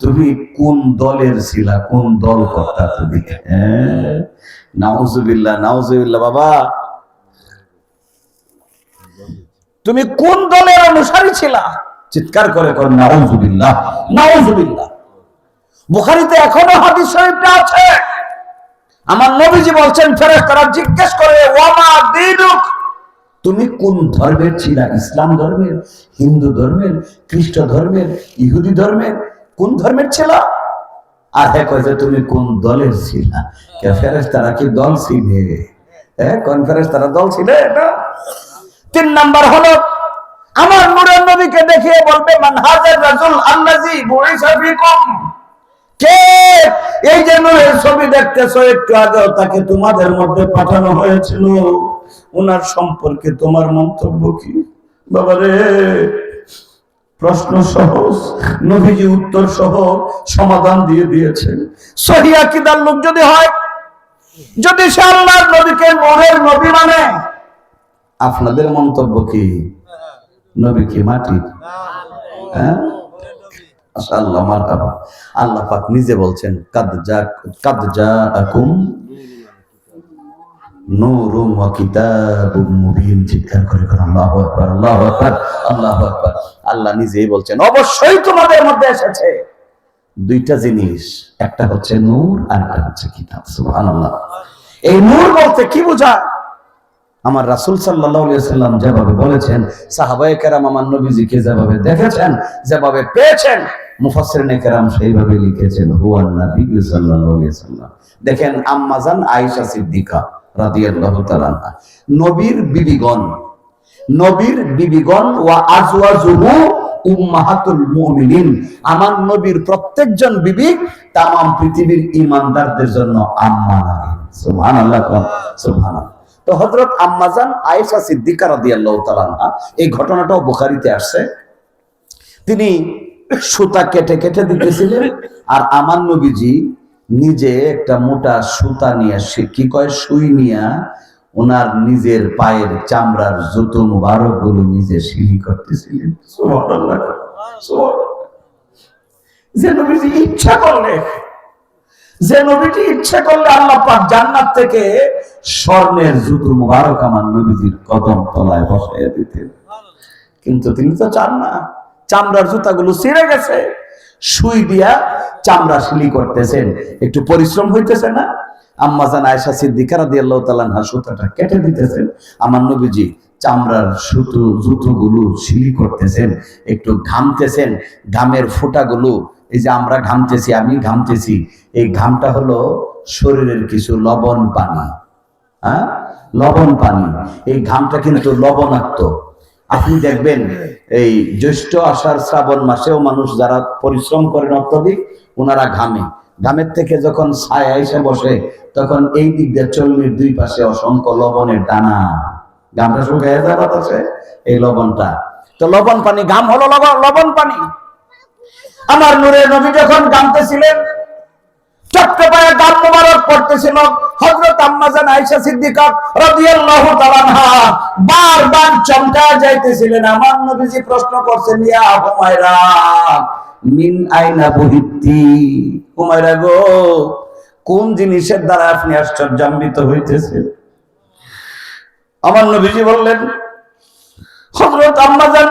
তুমি কোন দলের ছিলা, কোন দল করতা তুমি। নাউজুবিল্লাহ নাউজুবিল্লাহ। বাবা তুমি কোন দলের অনুসারী ছিলা? চিৎকার করে কর নাউজুবিল্লাহ নাউজুবিল্লাহ। বুখারীতে এখনো হাদিস শরীফটা আছে, আমার নবীজি বলছেন ফেরেশতারা জিজ্ঞেস করে ওয়া মা দীনুক, তুমি কোন ধর্মের ছিলা? ইসলাম ধর্মের, হিন্দু ধর্মের, খ্রিস্ট ধর্মের, ইহুদি ধর্মের, কোন ধর্মের ছিলা? আর হ্যাঁ কয় যে তুমি কোন দলের ছিলা। কে ফেরেশতারা কি দল ছিলে? কোন ফেরেশতারা দল ছিলে এটা? 3 নাম্বার হলো আমার নূরের নবীকে দেখিয়ে বলবে মান হাজার রাসূল আল্লাযী বুইসা ফিকুম, কে এই যে নূরের ছবি দেখতেছো একটু আগে তাকে তোমাদের মধ্যে পাঠানো হয়েছিল, ওনার সম্পর্কে তোমার মন্তব্য কি? বাবারে প্রশ্ন সহজ, নবীজি উত্তর সহ সমাধান দিয়ে দিয়েছেন। সহিহ আকীদার লোক যদি হয়, যদি সে আল্লাহর নবীকে নূরের নবী মানে, আপনাদের মন্তব্য কি? নবী কি মাটি? হ্যাঁ মাশাআল্লাহ মারহাবা। আল্লাহ পাক নিজে বলছেন কাদ জাআকুম নূরুম ওয়া কিতাবুম মুবিন। চিৎকার করে আল্লাহু আকবার আল্লাহু আকবার আল্লাহু আকবার। আল্লাহ নিজেই বলছেন অবশ্যই তোমাদের মধ্যে এসেছে 2টা জিনিস, একটা হচ্ছে নূর আর একটা হচ্ছে কিতাব। সুবহানাল্লাহ। এই নূর বলতে কি বোঝায়? আমার রাসূল সাল্লাল্লাহু আলাইহি ওয়াসাল্লাম যেভাবে বলেছেন, সাহাবায়ে কেরাম আমার নবীজিকে যেভাবে দেখেছেন, যেভাবে পেয়েছেন, মুফাসসিরিনে কেরাম সেইভাবে লিখেছেন হুয়ান নবী সাল্লাল্লাহু আলাইহি ওয়াসাল্লাম। দেখেন আম্মা জান আয়েশা সিদ্দিকা রাদিয়াল্লাহু তাআলা আনহা, নবীর বিবিগণ ওয়া আজওয়াজুহু উম্মাহাতুল মুমিনিন, আমার নবীর প্রত্যেকজন বিবি তামাম পৃথিবীর ঈমানদারদের জন্য আম্মা লাগে। সুবহানাল্লাহ সুবহানাল্লাহ। তো হযরত আম্মা জান আয়েশা সিদ্দিকা রাদিয়াল্লাহু তাআলা আনহা, এই ঘটনাটাও বুখারীতে আসছে, তিনি সুতা কেটে কেটে দিতেছিলেন, আর আমার নবীজি নিজে একটা মোটা সুতা নিয়ে, কি কয় সুই নিয়ে ওনার নিজের পায়ের চামড়ার জুতো মুবারক গুলো নিজে সিলি করতেছিলেন। সুবহানাল্লাহ সুবহানাল্লাহ। যে নবীজি ইচ্ছা করলে আল্লাহ পাক জান্নাত থেকে স্বর্ণের জুতো মুবারক আমার নবীজির কদম তলায় বসাইয়া দিতেন, কিন্তু তিনি তো চান না। চামড়ার জুতাগুলো ছিঁড়ে গেছে, সুই দিয়া চামড়া সিলি করতেছেন, একটু পরিশ্রম হইতেছে না? আম্মা জান আয়েশা সিদ্দিকা রাদিয়াল্লাহু তাআলা আনহা সুতাটা কেটে দিতেছেন, আমার নবীজি চামড়ার জুতোগুলো সিলি করতেছেন, একটু ঘামতেছেন, ঘামের ফোঁটাগুলো, এই যে আমরা ঘামতেছি, আমি ঘামতেছি, এই ঘামটা হলো শরীরের কিছু লবণ পানি। লবণ পানি, এই ঘামটা কিন্তু লবণাক্ত। আপনি দেখবেন এই জ্যৈষ্ঠ আষাঢ় শ্রাবণ মাসেও মানুষ যারা পরিশ্রম করেন অত্যধিক, ওনারা ঘামের থেকে যখন ছায়া এসে বসে, তখন এই দিক দিয়ে চল্লির দুই পাশে অসংখ্য লবণের দানা, ঘামটা শুকিয়ে যায় বাতাসে, এই লবণটা। তো লবণ পানি, ঘাম হলো লবণ পানি। আমার নূরের নবী যখন ঘামতেছিলেন, চট্ট পায়ে গাম মোবারক পড়তেছিল, হযরত আম্মা জান আয়েশা সিদ্দিকা রাদিয়াল্লাহু তাআলা আনহা বারবার চমকা যাইতেছিলেন। আমার নবীজি প্রশ্ন করছেন, ইয়া হুমায়রা মিন আইনা বুহিতি, হুমায়রা গো, কোন জিনিসের দ্বারা আপনি আশ্চর্যান্বিত হইতেছেন? আমার নবীজি বললেন, হযরত আম্মা জান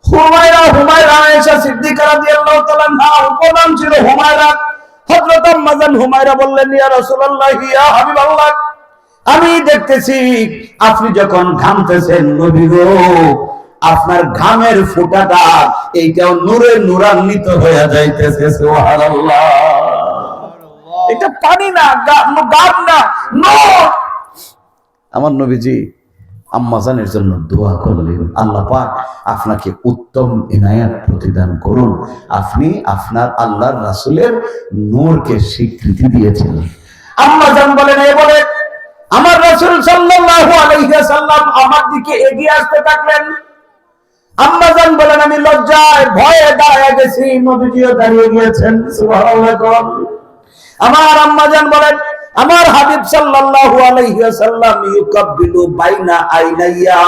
হুমায়রা আয়েশা সিদ্দিকা রাদিয়াল্লাহু তাআলা আনহা, উপনাম ছিল হুমায়রা। হযরত আম্মা জান হুমায়রা বললেন, ইয়া রাসূলুল্লাহ, ইয়া হাবিবাল্লাহ, আমি দেখতেছি আপনি যখন ঘামতেছেন নবী গো, আপনার ঘামের ফোঁটাটা এইটাও নূরে নূরান্বিত হয়ে যাইতেছে। সুবহানাল্লাহ। এটা পানি না, গাম না, নূর। আমার নবীজি আম্মা জানের জন্য দোয়া করলেন, আল্লাহ পাক আপনাকে উত্তম ইনায়াত প্রতিদান করুন, আপনি আপনার আল্লাহর রাসূলের নূরকে স্বীকৃতি দিয়েছেন। আম্মা জান বলেন, এ বলে আমার রাসূল সাল্লাল্লাহু আলাইহি ওয়াসাল্লাম আমার দিকে এগিয়ে আসতে থাকলেন। আম্মা জান বলেন, আমি লজ্জায় ভয়ে দাঁড়িয়ে গেছি, নবীজিও দাঁড়িয়ে গিয়েছেন। সুবহানাল্লাহ। আমার আম্মা জান বলেন, আমার হাবিব সাল্লাল্লাহু আলাইহি ওয়াসাল্লাম ইউকাব্বিলু বাইনা আইনাইয়া,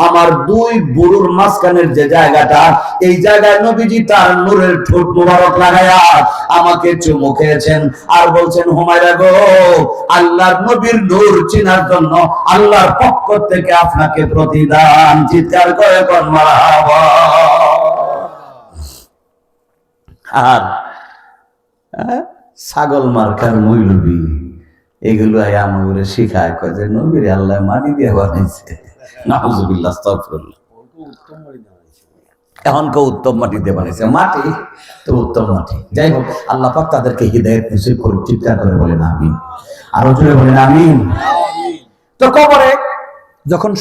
আমার দুই বুড়ুর মাঝখানের যে জায়গাটা, এই জায়গায় নবীজি তার নূরের ঠোঁট মোবারক লাগায়া আমাকে চুমু খেয়েছেন আর বলছেন, হুমায়রা গো, আল্লাহর নবীর নূর চিনার জন্য আল্লাহর পক্ষ থেকে আপনাকে প্রতিদান। চিৎকার করে কোন মারহাবা। আর ছাগল মার্কার মৌলবী এগুলো আমাকে শিখায়, কয় যে নবীর আল্লাহ মাটি দিয়ে বানাইছে। নাউজুবিল্লাহ, আস্তাগফিরুল্লাহ। এখন কেউ উত্তম মাটি দিয়ে বানাইছে, মাটি তো উত্তম মাটি। যাই হোক, আল্লাহ পাক তাদেরকে হিদায়াত নসিব করুন। চিৎকার করে বলেন আমিন। আরো জোরে বলেন আমিন। তো কবরে যখন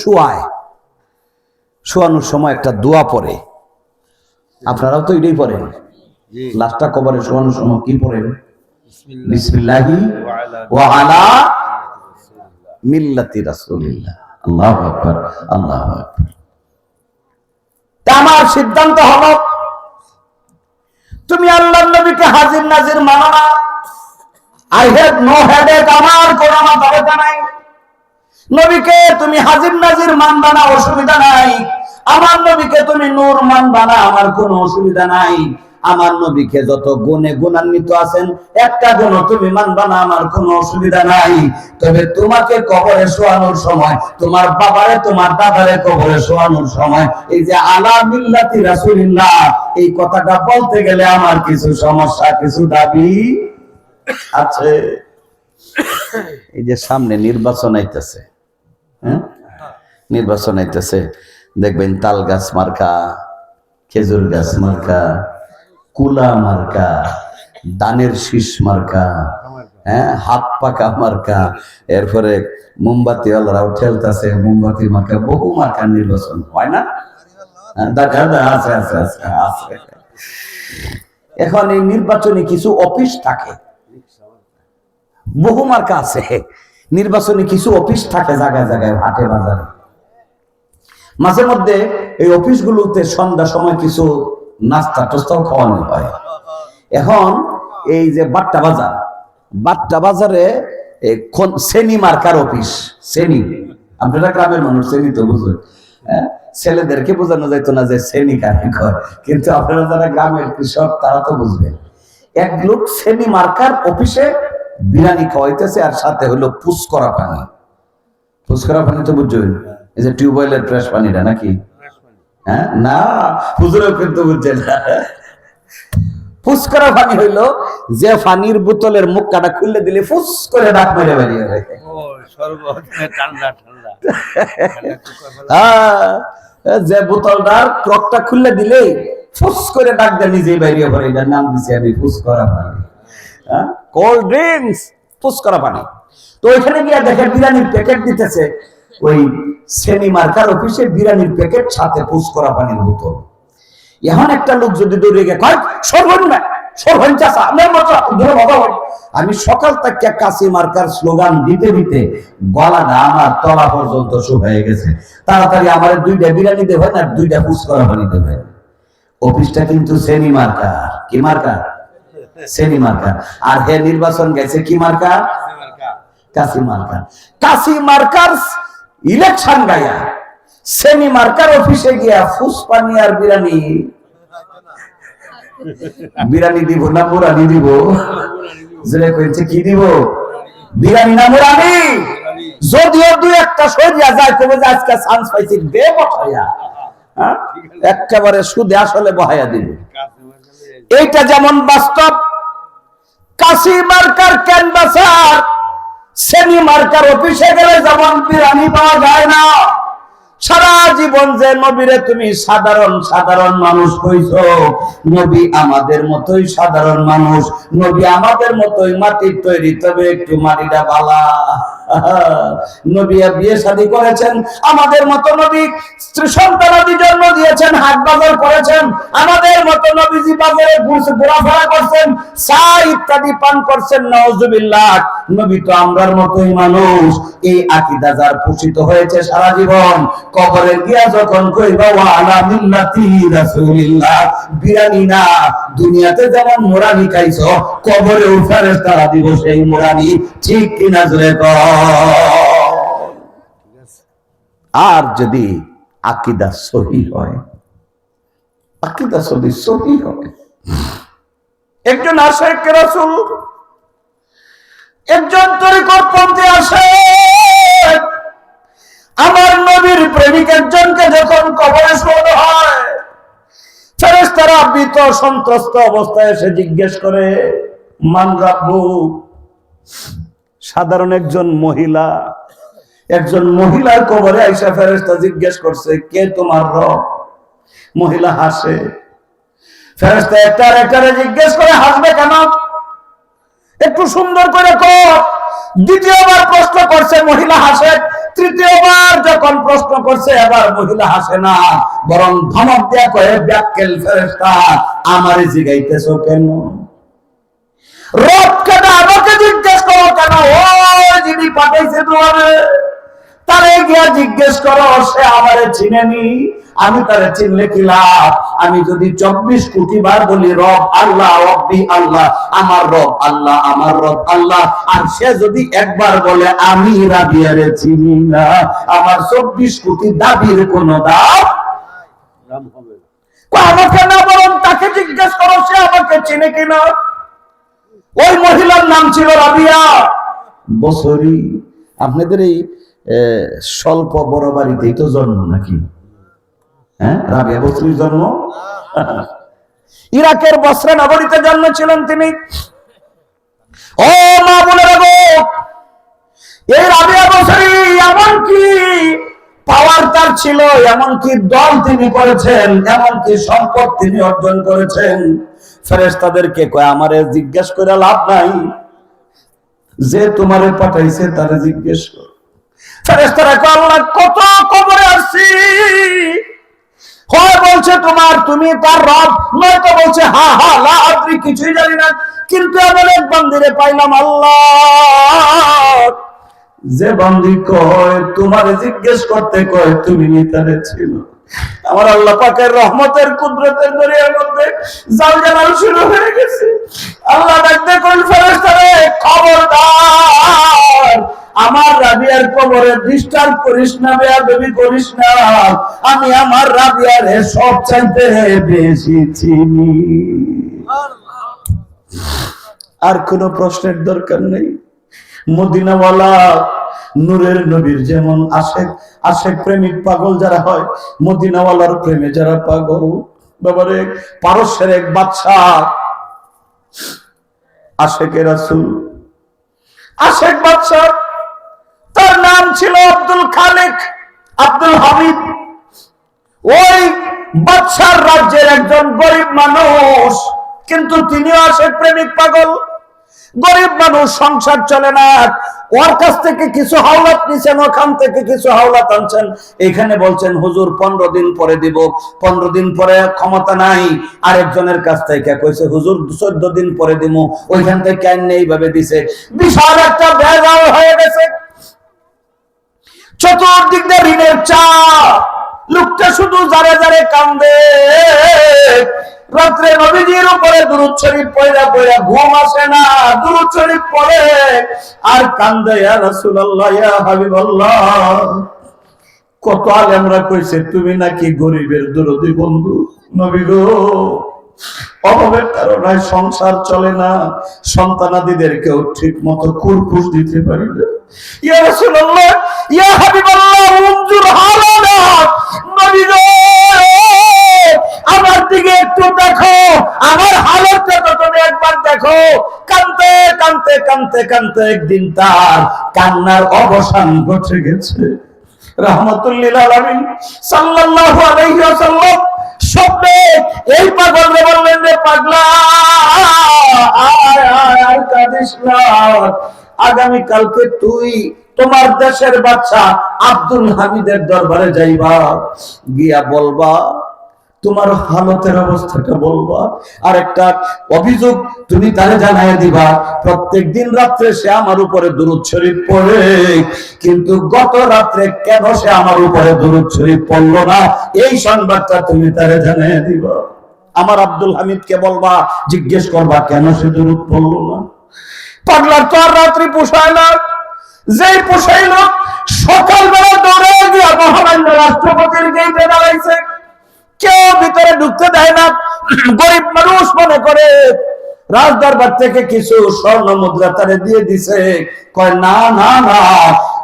শোয়ানোর সময় একটা দোয়া পড়ে, আপনারাও তো এটাই পড়েন। লাস্টটা কবরে শোয়ানোর সময় কি পড়েন? বিসমিল্লাহি ওয়া আলা মিল্লাতি রাসূলিল্লাহ। আল্লাহু আকবার, আল্লাহু আকবার। আমার সিদ্ধান্ত হলো, তুমি আল্লাহর নবীকে হাজির নাজির মানো না। আই হ্যাভ নো হেডেক, আমার কোনো মাথা ব্যথা নাই। নবীকে তুমি হাজির নাজির মানবা না, অসুবিধা নাই। আমার নবীকে তুমি নূর মানবা না, আমার কোনো অসুবিধা নাই। আমার নবীকে যত গুণে গুণান্বিত আছেন, একটা গুণ তুমি মানবা না, আমার কোনো অসুবিধা নাই। তবে তোমাকে কবরে শোয়ানোর সময়, তোমার বাবারে তোমার দাদারে কবরে শোয়ানোর সময়, এই যে আলা মিল্লাতি রাসূলিল্লাহ, এই কথাটা বলতে গেলে আমার কিছু সমস্যা, কিছু দাবি আছে। এই যে সামনে নির্বাচন আইতেছে, নির্বাচন আইতেছে, দেখবেন তাল গাছ মার্কা, খেজুর গাছ মার্কা, কুলা মার্কা, দানের শীষ মার্কা, হাত পাকা মার্কা, এরপরে মোমবাতি ওয়ালারাও ঠেলতেছে মোমবাতি মার্কা, বহু মার্কার নির্বাচন হয় না? আছে আছে আছে আছে। এখন এই নির্বাচনে কিছু অফিস থাকে, বহু মার্কা আছে। নির্বাচনে কিছু অফিস থাকে জায়গায় জায়গায়, হাটে বাজারে। মাঝে মধ্যে এই অফিসগুলোতে সন্ধ্যা সময় কিছু নাস্তা টাস্তাও খাওয়ানো হয়। এখন এই যে বাট্টা বাজারে শ্রেণী মার্কার অফিস, শ্রেণী, আপনারা গ্রামের মানুষ শ্রেণী তো বুঝবেন। ছেলেদেরকে বোঝানো যাইতো না যে শ্রেণী কাকে কর, কিন্তু আপনারা যারা গ্রামের কৃষক তারা তো বুঝবেন। এক লোক শ্রেণী মার্কার অফিসে বিরিয়ানি খাওয়াইতেছে, আর সাথে হলো পুষ্করা পানি। পুষ্করা পানি তো বুঝবেন, এই যে টিউবওয়েলের ফ্রেশ পানিটা নাকি? না, হুজুরেও কিন্তু বুঝছেন না। ফুসকরা পানি হইলো যে পানির বোতলের মুখটা খুলে দিলে ফুস করে ডাক মেরে বেরিয়ে যায়। যে বোতলটার ক্রকটা খুলে দিলে ফুস করে ডাক দিয়ে নিজেই বেরিয়ে পড়ে। এটার নাম দিছি আমি ফুসকরা পানি। কোল্ড ড্রিঙ্কস, ফুসকরা পানি। তো ওইখানে গিয়ে দেখে বিরিয়ানির প্যাকেট দিতেছে, ওই শ্রেণী মার্কার অফিসে বিরিয়ানির প্যাকেট, সাথে পুষ করা পানির বোতল। এখন একটা লোক যদি দৌড়ে গিয়ে কয় সরবেন না, সরবেন চাচা, আপনার মতো ধরে বাবা। আমি সকাল থেকে কাশি মার্কার স্লোগান দিতে দিতে গলাটা আমার তলা পর্যন্ত শুকিয়ে গেছে। তাড়াতাড়ি আমার 2টা বিরিয়ানি দেবেন আর 2টা পুষ করা পানি দেবেন। অফিসটা কিন্তু শ্রেণী মার্কার। কি মার্কার? শ্রেণী মার্কার। আর হে নির্বাচন গেছে কি মার্কার? কাশি মার্কার। কাশি মার্কার ইলেকশন গায়া শ্রেণী মার্কার অফিসে গিয়া ফুসপানি আর বিরিয়ানি দিব না মুরানি দিব? যেটা কইছে কি দিব? বিরিয়ানি না মুরানি? যদিও 2-1টা সরিয়া যায়, কবে যে আজকে চান্স পাইছি দে বসাইয়া, একেবারে সুদে আসলে বহাইয়া দিবে। এইটা যেমন বাস্তব। কাশি মার্কার ক্যানভাসার শ্রেণী মার্কার অফিসে গেলে যেমন বিরিয়ানি পাওয়া যায় না, সারা জীবন যে নবীরে তুমি সাধারণ সাধারণ মানুষ কইছো, নবী আমাদের মতোই সাধারণ মানুষ, নবী আমাদের মতোই মাটির তৈরি, তবে একটু মাটিটা বালা। নবী বিয়ে শাদী করেছেন আমাদের মতো, নবী সন্তানাদি জন্ম দিয়েছেন, হাট বাজার করেছেন আমাদের মতো, নবীজি বাজারে ঘোরাফেরা করছেন, চা ইত্যাদি পান করছেন, নাউজুবিল্লাহ। নবী তো আমরার মতোই মানুষ। এই আকীদা যার পোষিত হয়েছে সারা জীবন, কবরে গিয়া যখন কইবা ওয়া আলা মিল্লাতি রাসূলিল্লাহ, বিরানি না, দুনিয়াতে যেমন মোরানি খাইছো, কবরে ফেরেশতারা দিব সেই মোরানি। ঠিক কিনা জোরে কর। আর যদি আকীদা সহি হয়, আকীদা যদি সহি হয়, একজন আশিক রাসূল, একজন তরিকতপন্থী আশিক, আমার নবীর প্রেমিক একজনকে যখন কবরে শোয়ানো হয়, ফেরেশতারা ভীত সন্ত্রস্ত অবস্থায় এসে জিজ্ঞেস করে মান রাব্বুক। সাধারণ একজন মহিলা, একজন মহিলার কবরে আইসা ফেরেশতা জিজ্ঞেস করছে কে তোমার রব? মহিলা হাসে। ফেরেশতা একটা জিজ্ঞেস করে হাসবে কেন? একটু সুন্দর করে কর। দ্বিতীয়বার প্রশ্ন করছে, মহিলা হাসে। তৃতীয়বার যখন প্রশ্ন করছে, এবার মহিলা হাসে না, বরং ধমক দেয়া কয়ে ব্যাক্কেল ফেরেশতা, আমারে জিগাইতেছো কেন? রব কেন আমাকে জিজ্ঞেস করো কেন? ওই যিনি পাঠাইছে তোমারে, তারে গিয়া জিজ্ঞেস করো, সে আমারে চিনেনি, আমি তারে চিনলে কি লাভ? আমি যদি 24 কোটি বার বলি রব আল্লাহ, রব্বি আল্লাহ, আমার রব আল্লাহ, আমার রব আল্লাহ, আর সে যদি একবার বলে আমি রাবিয়ারে চিনি না, আমার 24 কোটি দাবির কোন দাম হবে না। আমাকে না, বরং তাকে জিজ্ঞেস করো সে আমাকে চিনে কিনা। ওই মহিলার নাম ছিল রাবিয়া বসরি। আপনাদের এই স্বল্প বড় বাড়িতেই তো জন্ম নাকি? হ্যাঁ, রাবিয়া বসরির জন্ম ইরাকের বসরা নগরীতে জন্মেছিলেন তিনি। ও মা বোনেরা গো, এই রাবিয়া বসরি এমনকি পাওয়ার তার ছিল, এমনকি দল তিনি করেছেন, এমনকি সম্পদ তিনি অর্জন করেছেন। ফেরেশতাদেরকে কয় আমারে জিজ্ঞেস করে লাভ নাই, যে তোমারে পাঠাইছে তারে জিজ্ঞেস কর। ফেরেশতারা কয় আল্লাহ কত কবরে আসছি, হয় বলছে তুমি তার রব, নয়তো বলছে হা হা লা আদরি, কিছুই জানি না। কিন্তু এমন এক বান্দিরে পাইলাম আল্লাহ, যে বান্দি কয় তোমারে জিজ্ঞেস করতে কয় তুমি নিতারে ছিল। আমার আল্লাহ পাকের রহমতের কুদরতের দরিয়ার মধ্যে জালজালাল শুরু হয়ে গেছে। আল্লাহ ডাকতে কোন ফেরেশতারে, খবরদার আমার রাবিয়ার কবরে ডিস্টার্ব করিস না, বেয়াদবি করিস না, আমি আমার রাবিয়ারে সব চাইতে বেশি চিনি। আর কোন প্রশ্নের দরকার নেই। মদিনাওয়ালা নূরের নবীর যেমন আশেক, আশেক প্রেমিক পাগল যারা হয়, মদিনাওয়ালার প্রেমে যারা পাগল। বাবারে, পারস্যের এক বাদশা আশেকে রাসূল, আশেক বাদশা, তার নাম ছিল আব্দুল খালিক, আব্দুল হামিদ। ওই বাদশার রাজ্যের একজন গরিব মানুষ, কিন্তু তিনিও আশেক প্রেমিক পাগল। গরিব মানুষ, সংসার চলে না, ওর কাছ থেকে কিছু হাওলাত নিছেন, ওখান থেকে কিছু হাওলাত আনছেন, এখানে বলছেন হুজুর 15 দিন পরে দিব, 15 দিন পরে ক্ষমতা নাই। আরেকজনের কাছ থেকে কইছে হুজুর 14 দিন পরে দিব, ওইখান থেকে কেন এইভাবে দিছে। বিশাল একটা ভেজাল হয়ে গেছে, চতুর্দিক দিয়ে ঋণের চাপ, লোকটা শুধু যারে যারে কান্দে। রাত্রে নবীজির উপরে দুরূদ শরীফ পড়া পড়া ঘুম আসে না, দুরূদ শরীফ পড়ে আর কান্দে, ইয়া রাসূলুল্লাহ, ইয়া হাবিবাল্লাহ। কত আলেমরা কইছে তুমি নাকি গরিবের দরদি বন্ধু। নবী গো, অভাবের কারণে সংসার চলে না, সন্তানাদিদেরকেও ঠিক মতো কুরকুশ দিতে পারি না। ইয়া রাসূলুল্লাহ, ইয়া হাবিবাল্লাহ, উনজুর হালানা। নবী গো, আমার দিকে একটু দেখো, আমার হালতটা তো তুমি একবার দেখো। কানতে কানতে কানতে কানতে একদিন তার কান্নার অবসান ঘটে গেছে। রাহমাতুল্লিল আলামিন সাল্লাল্লাহু আলাইহি ওয়াসাল্লাম স্বপ্নে এই পাগলকে বললেন, রে পাগলা, আর কাঁদিস না, আগামী কালকে তুই তোমার দেশের বাদশা আব্দুল হামিদের দরবারে যাইবা, গিয়া বলবা, তোমার হালতের অবস্থাটা বলবা, আর একটা অভিযোগ তুমি তারে জানাই দিবা, প্রত্যেকদিন রাত্রে সে আমার উপরে দুরূদ শরীফ পড়ে, কিন্তু গত রাত্রে কেন সে আমার উপরে দুরূদ শরীফ পড়লো না, এই সংবাদটা তুমি তারে জানাই দিবা। আমার আব্দুল হামিদকে বলবা, জিজ্ঞেস করবা কেন সে দুরূদ পড়লো না। পাগলার তো আর রাত্রি পোষায় না, যেই পোষাইল সকালবেলা দৌড়ে গিয়া মহামান্য রাষ্ট্রপতির গেটে দাঁড়াইছে, কেউ ভিতরে ঢুকতে দেয় না। গরিব মানুষ মনে করে রাজদরবার থেকে কিছু স্বর্ণ মুদ্রা তারে দিয়ে দিছে। কয় না না না,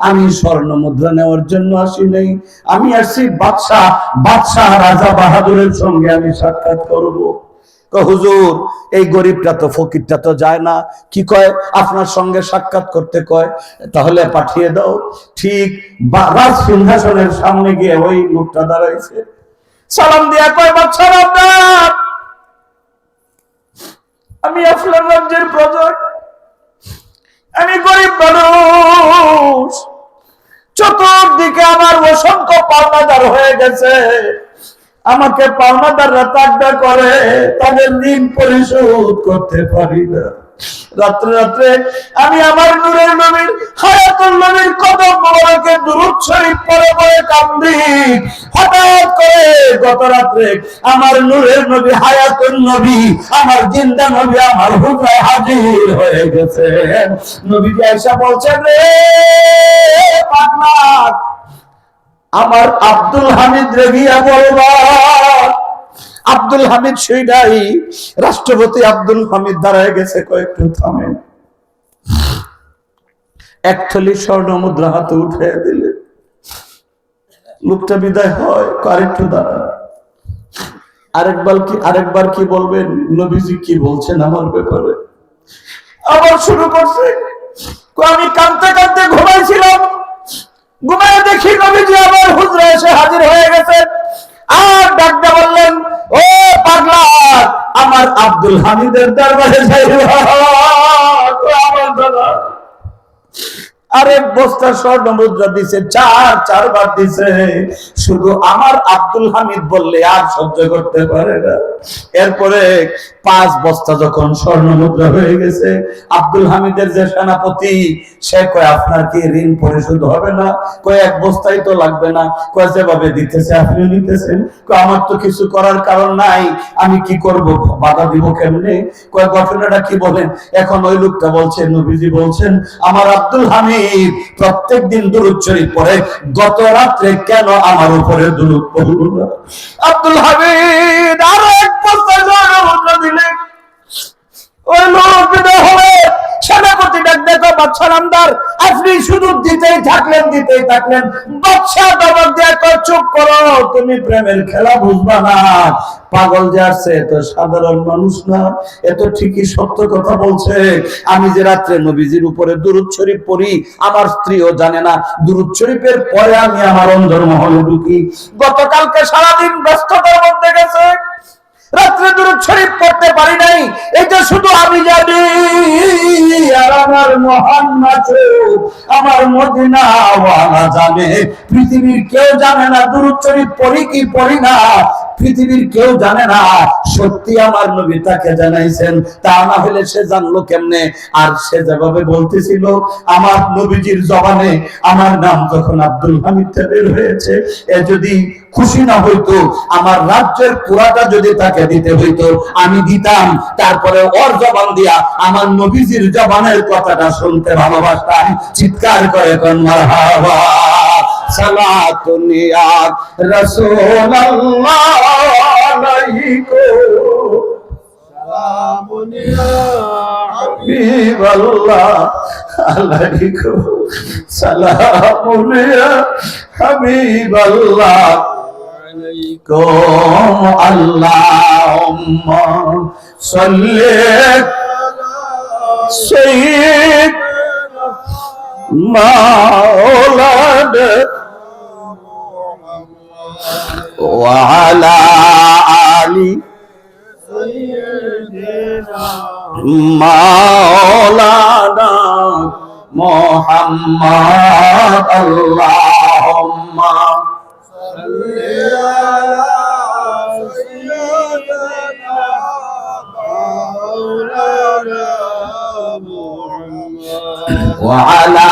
আমি স্বর্ণ মুদ্রা নেওয়ার জন্য আসি নাই, আমি আসছি বাদশাহ রাজা বাহাদুরের সঙ্গে আমি সাক্ষাৎ করব। হুজুর, এই গরিবটা তো ফকিরটা তো যায় না, কি কয় আপনার সঙ্গে সাক্ষাৎ করতে কয়, তাহলে পাঠিয়ে দাও। ঠিক রাজ সিংহাসনের সামনে গিয়ে ওই লোকটা দাঁড়াইছে, সালাম দিয়া কয়, বাদশা, আমি আপনার রাজ্যের প্রজা, আমি গরিব মানুষ, চতুর্দিকে আমার অসংখ্য পাওনাদার হয়ে গেছে, আমাকে পাওনাদাররা তাগদা করে, তাদের ঋণ পরিশোধ করতে পারি না। রাত্রে রাত্রে আমি আমার নূরের নবীর, হায়াতুল নবীর কদম মোবারকে দুরূদ শরীফ পড়ে পড়ে কান্দি। হঠাৎ করে গত রাত্রে আমার নূরের নবী, হায়াতুল নবী, আমার জিন্দা নবী আমার হুজরায় হাজির হয়ে গেছে। নবীজি আয়েশা বলছেন, রে পাগলা, আমার আব্দুল হামিদ রে গিয়া বলবা। আব্দুল হামিদ সেইটাই, রাষ্ট্রপতি আব্দুল হামিদ দাঁড়ায় গেছে, কয়েকটু থামে, এক থলি স্বর্ণ মুদ্রা হাতে উঠে দিলে লোকটা বিদায় হয়। আরেকটু দাঁড়া, আরেকবার কি বলবেন, নবীজি কি বলছেন আমার ব্যাপারে। আবার শুরু করছে, আমি কাঁদতে কাঁদতে ঘুমাইছিলাম, ঘুমায় দেখি নবীজি আমার হুজরা এসে হাজির হয়ে গেছে। আর ডাকতে বললেন, ও পাগলা, আমার আব্দুল হামিদের দরবারে যাইবা। আমার দাদা আরেক বস্তা স্বর্ণ মুদ্রা দিছে, চারবার দিছে, শুধু আমার আব্দুল হামিদ বললে আর সহ্য করতে পারে না। এরপরে 5 বস্তা যখন স্বর্ণ মুদ্রা হয়ে গেছে, আব্দুল হামিদের যে সেনাপতি, সে কয়, আপনার কি ঋণ পরিশোধ হবে না? কয়, 1 বস্তাই তো লাগবে না। কয়, যেভাবে দিতেছে আপনি নিতেছেন। কয়, আমার তো কিছু করার কারণ নাই, আমি কি করব, বাধা দিব কেমনে? কয়, ঘটনাটা কি বলেন। এখন ওই লোকটা বলছে, নবীজি বলছেন, আমার আব্দুল হামিদ প্রত্যেক দিন দুরূদ শরীফ পড়ে, গত রাত্রে কেন আমার উপরে দুরূদ পড়লো না? আব্দুল হামিদ আরো 1 বস্তা স্বর্ণ মুদ্রা দিলে ওই লোক বিদায় হবে। সেনাপতি ডাক দেখো, বাদশা নামদার, আপনি শুধু দিতেই থাকলেন। বাদশা দরবার দিয়ে কয়, চুপ করো, তুমি প্রেমের খেলা বুঝবা না। পাগল যে আসছে, এত সাধারণ মানুষ না, এত ঠিকই সত্য কথা বলছে। আমি যে রাত্রে নবীজির উপরে দুরূদ শরীফ পড়ি, আমার স্ত্রীও জানে না। দুরূদ শরীফের পরে আমি আমার অন্তর্মহলে ঢুকি। গতকালকে সারাদিন ব্যস্ততার মধ্যে গেছে, রাত্রে দুরূদ শরীফ পড়তে পারি নাই, এটা শুধু আমি জানি। আর আমার মহান মাসুদ আমার মদিনা ওয়ালা জানে, পৃথিবীর কেউ জানে না দুরূদ শরীফ পড়ি কি পড়ি না, পৃথিবীর কেউ জানে না। সত্যি আমার নবী তাকে জানাইছেন, তা না হলে সে জানলো কেমনে? আর সে যেভাবে বলতেছিল আমার নবীজির জবানে আমার নাম যখন আব্দুল হামিদ বের হয়েছে, এ যদি খুশি না হইতো, আমার রাজ্যের পুরাটা যদি তাকে দিতে হইতো আমি দিতাম, তারপরে ওর জবান দিয়া আমার নবীজির জবানের কথাটা শুনতে ভালোবাসতাম। চিৎকার করে কোন মারহাবা সালাতুন ইয়া রাসূলুল্লাহ আলাইকুম সালামুন ইয়া হাবিবাল্লাহ আলাইকুম সালামুন ইয়া হাবিবাল্লাহ আলাইকুম আল্লাহুম্মা সাল্লি সাইয়্যিদিনা মাওলানা ওয়া আলা আলি সাইয়্যিদিনা মাওলানা মুহাম্মদ আল্লাহুম্মা সাল্লি আলা সাইয়্যিদিনা মাওলানা মুহাম্মদ ওয়া আলা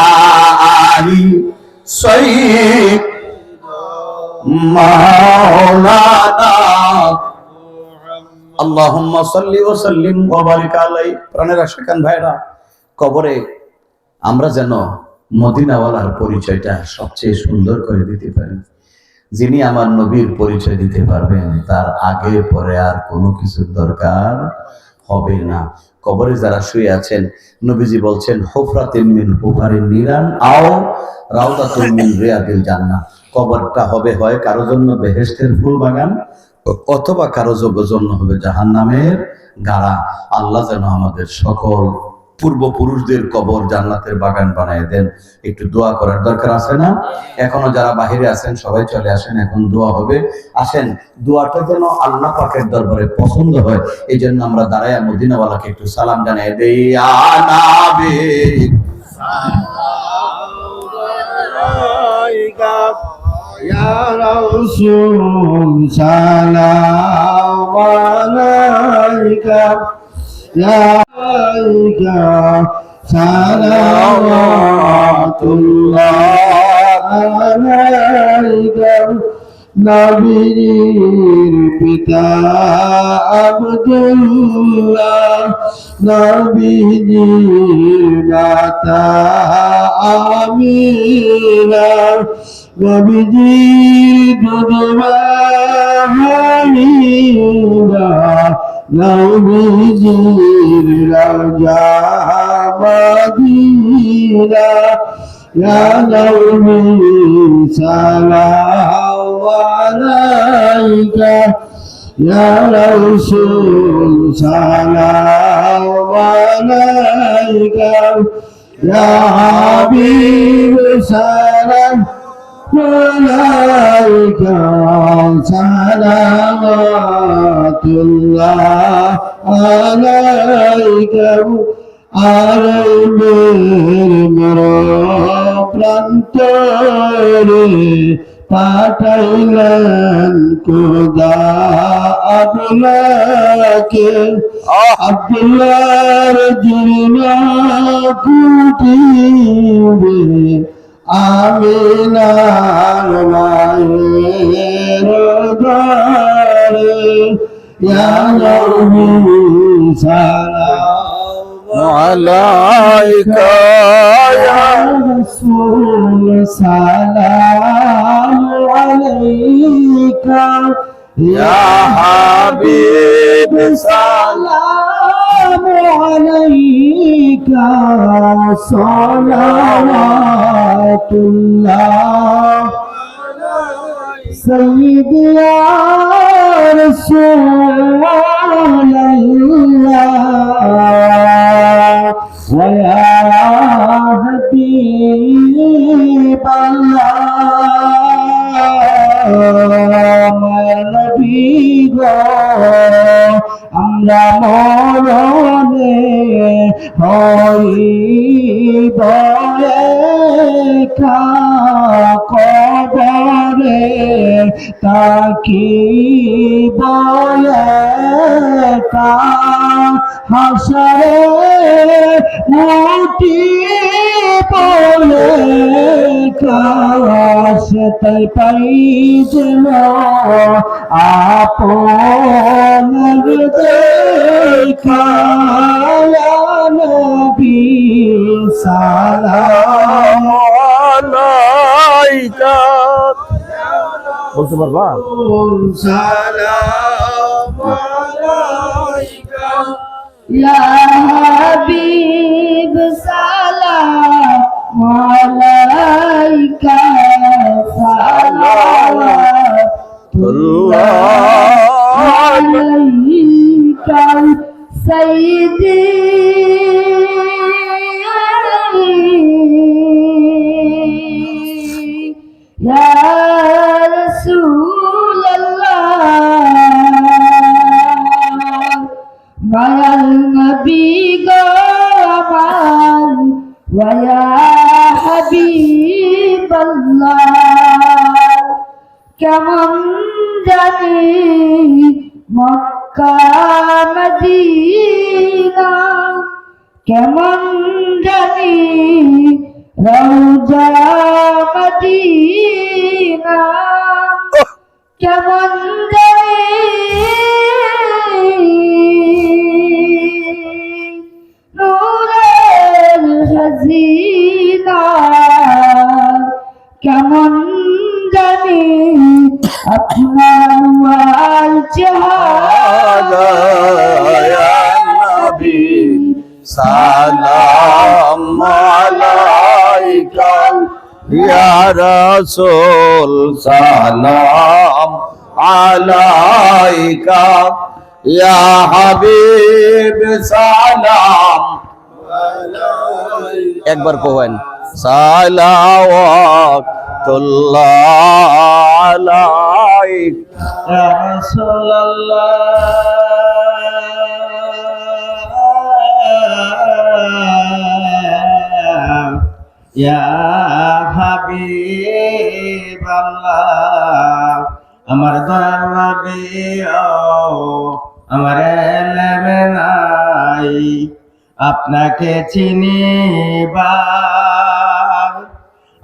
আলি সাইয়্যিদিনা মাওলানা আল্লাহুম্মা সাল্লি ওয়া সাল্লিম ওয়া বারিক আলাইহি। প্রাণের আশিকান ভাইরা, কবরে আমরা যেন মদিনাওয়ালার পরিচয়টা সবচেয়ে সুন্দর করে দিতে পারি। যিনি আমার নবীর পরিচয় দিতে পারবেন, তার আগে পরে আর কোনো কিছুর দরকার হবে না। কবরে যারা শুয়ে আছেন, নবীজি বলছেন হুফরাতিন মিন হুফারিন নিরান আও রাউদাতুন মিন রিয়াদিল জান্নাহ। কবরটা হবে হয় কারো জন্য বেহেশতের ফুল বাগান, অথবা কারো জন্য হবে জাহান্নামের গাড়া। আল্লাহ যেন আমাদের সকল পূর্বপুরুষদের কবর জান্নাতের বাগান বানায় দেন। একটু দোয়া করার দরকার আছে না? এখনো যারা বাহিরে আছেন সবাই চলে আসেন, এখন দোয়া হবে। আসেন, দোয়াটা যেন আল্লাহ পাকের দরবারে পছন্দ হয়, এই জন্য আমরা দাঁড়ায় মদিনাওয়ালাকে একটু সালাম জানাই দেই। ইয়া নবী Ya Rasul salam alaika, ya alaika salawatullah alaika, নবীর পিতা আব্দুল্লাহ, নবীর মাতা আমিনা, নবীজির দুধমা হামিদা, নবীজির রওজা মদিনা, ইয়া নবী সালাম আলাইকা, ইয়া রাসূল সালাম আলাইকা, ইয়া হাবিব সালাম আলাইকা, সালাওয়াতুল্লাহ আলাইকা। আর মের প্রান্তরে পাঠাইলেন খোদা আপনাকে, আব্দুল্লাহর জীবনা কুটিবে আমিনার মায়ের দ্বারে, ইয়া নবী সালাম আলাইকা, ইয়া রাসূল সালাম আলাইকা, ইয়া হাবিব সালাম আলাইকা, সালাওয়াতুল্লাহ সাইয়্যিদি ইয়া রাসূলাল্লাহ ওয়া ইয়া হাবিবাল্লাহ। নবী গো, আমরা মরণে হইব একা কবরে তাকিব একা হাসরে মুটি বলে কাশ তাই পাই যেন আপনার দেখা নবী সালাম আলাইকা বলতে পারবা সালাম আলাইকা ইয়া হাবিব সালাম আলাইকা সালাতুল্লাহ আলাইকা সাইয়্যিদি ইয়া রাসূলুল্লাহ মায়াল নবী গো আমার ওয়া হাবিবাল্লাহ কেমন জানি মক্কা মদিনা কেমন জানি রওজা মদিনা কেমন জানি নূরের হাসিনা কেমন জানি আপনার চেহারা ইয়া নবী সালাম আলাইকা ইয়া রাসূল সালাম আলাইকা ইয়া হাবিব সালাম একবার কহেন সালাওয়াতুল্লাহ আলাইকা ইয়া রাসূলুল্লাহ ইয়া হাবিবাল্লাহ আমার দয়ার নবী আমার এলেমে নাই আপনাকে চিনিবার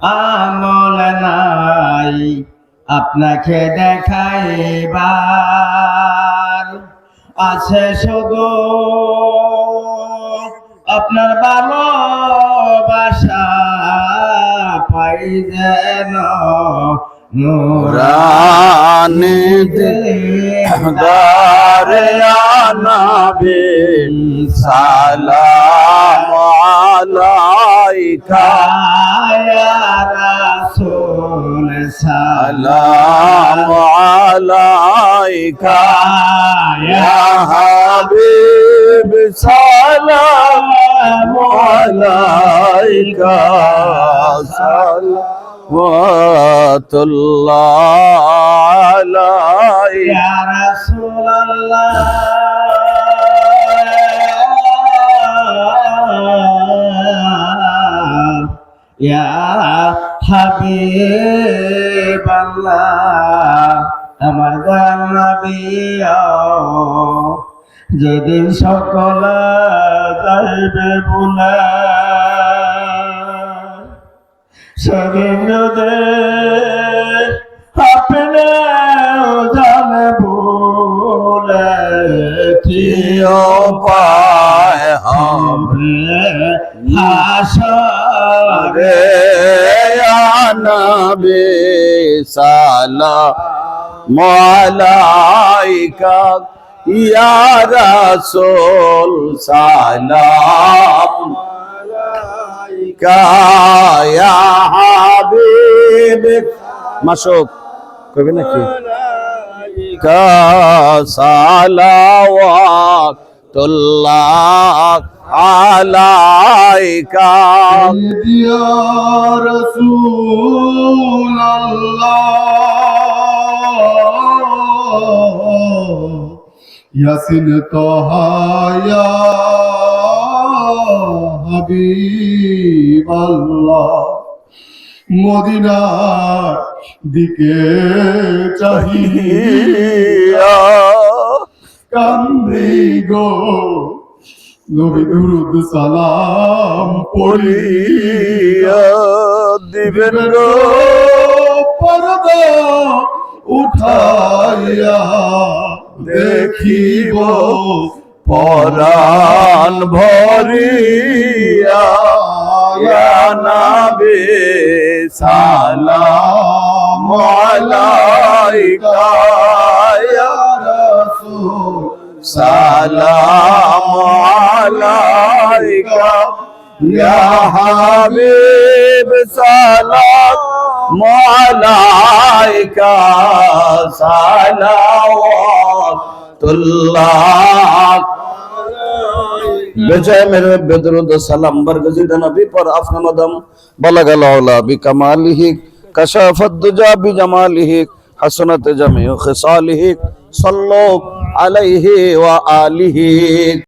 আমল নাই আপনাকে দেখাইবার আছে শুধু আপনার ভালোবাসা পাই যেন নুরানি দিদারে নবী সালাম আলাইকা ইয়া রাসূল সালাম আলাইকা ইয়া হাবিব সালাম আলাইকা সালাওয়াতুল্লাহ আলাইকা ইয়া রাসূলুল্লাহ ইয়া হাবিবাল্লাহ আমার নবী যেদিন সকল যাইবে ভুলা সেদিন যদি আপনি জানে ভুলে কি উপায় হবে হাসরে ইয়া নবী সালাম আলাইকা ইয়া রাসূল সালাম আলাইকা ইয়া হাবিব মাশুক কইবে নাকি কা সালাওয়াতুল্লাহ আলাইকা ইয়া রাসূলুল্লাহ ইয়াসিন তাহা ইয়া হাবিবাল্লাহ মদিনার দিকে চাহিয়া কান্দি গো নবী দুরুদ সালাম পড়িয়া দিবেন গো পর্দা উঠাইয়া দেখিব পরাণ ভরিয়া ইয়া নবী সালাম আলাইকা ইয়া রাসূল সালাম আলাইকা ইয়া হাবিব সালাম আলাইকা সালাওয়াতুল্লাহ बेचे मेरे बेदरुद सलाम बरगज़ीद नबी पर आफ्न मदम बलगल औला बिकमालिही कशफत दुजा बिजमालिही हसनत जमी खिसालिही सल्लु अलैहि व आलिही।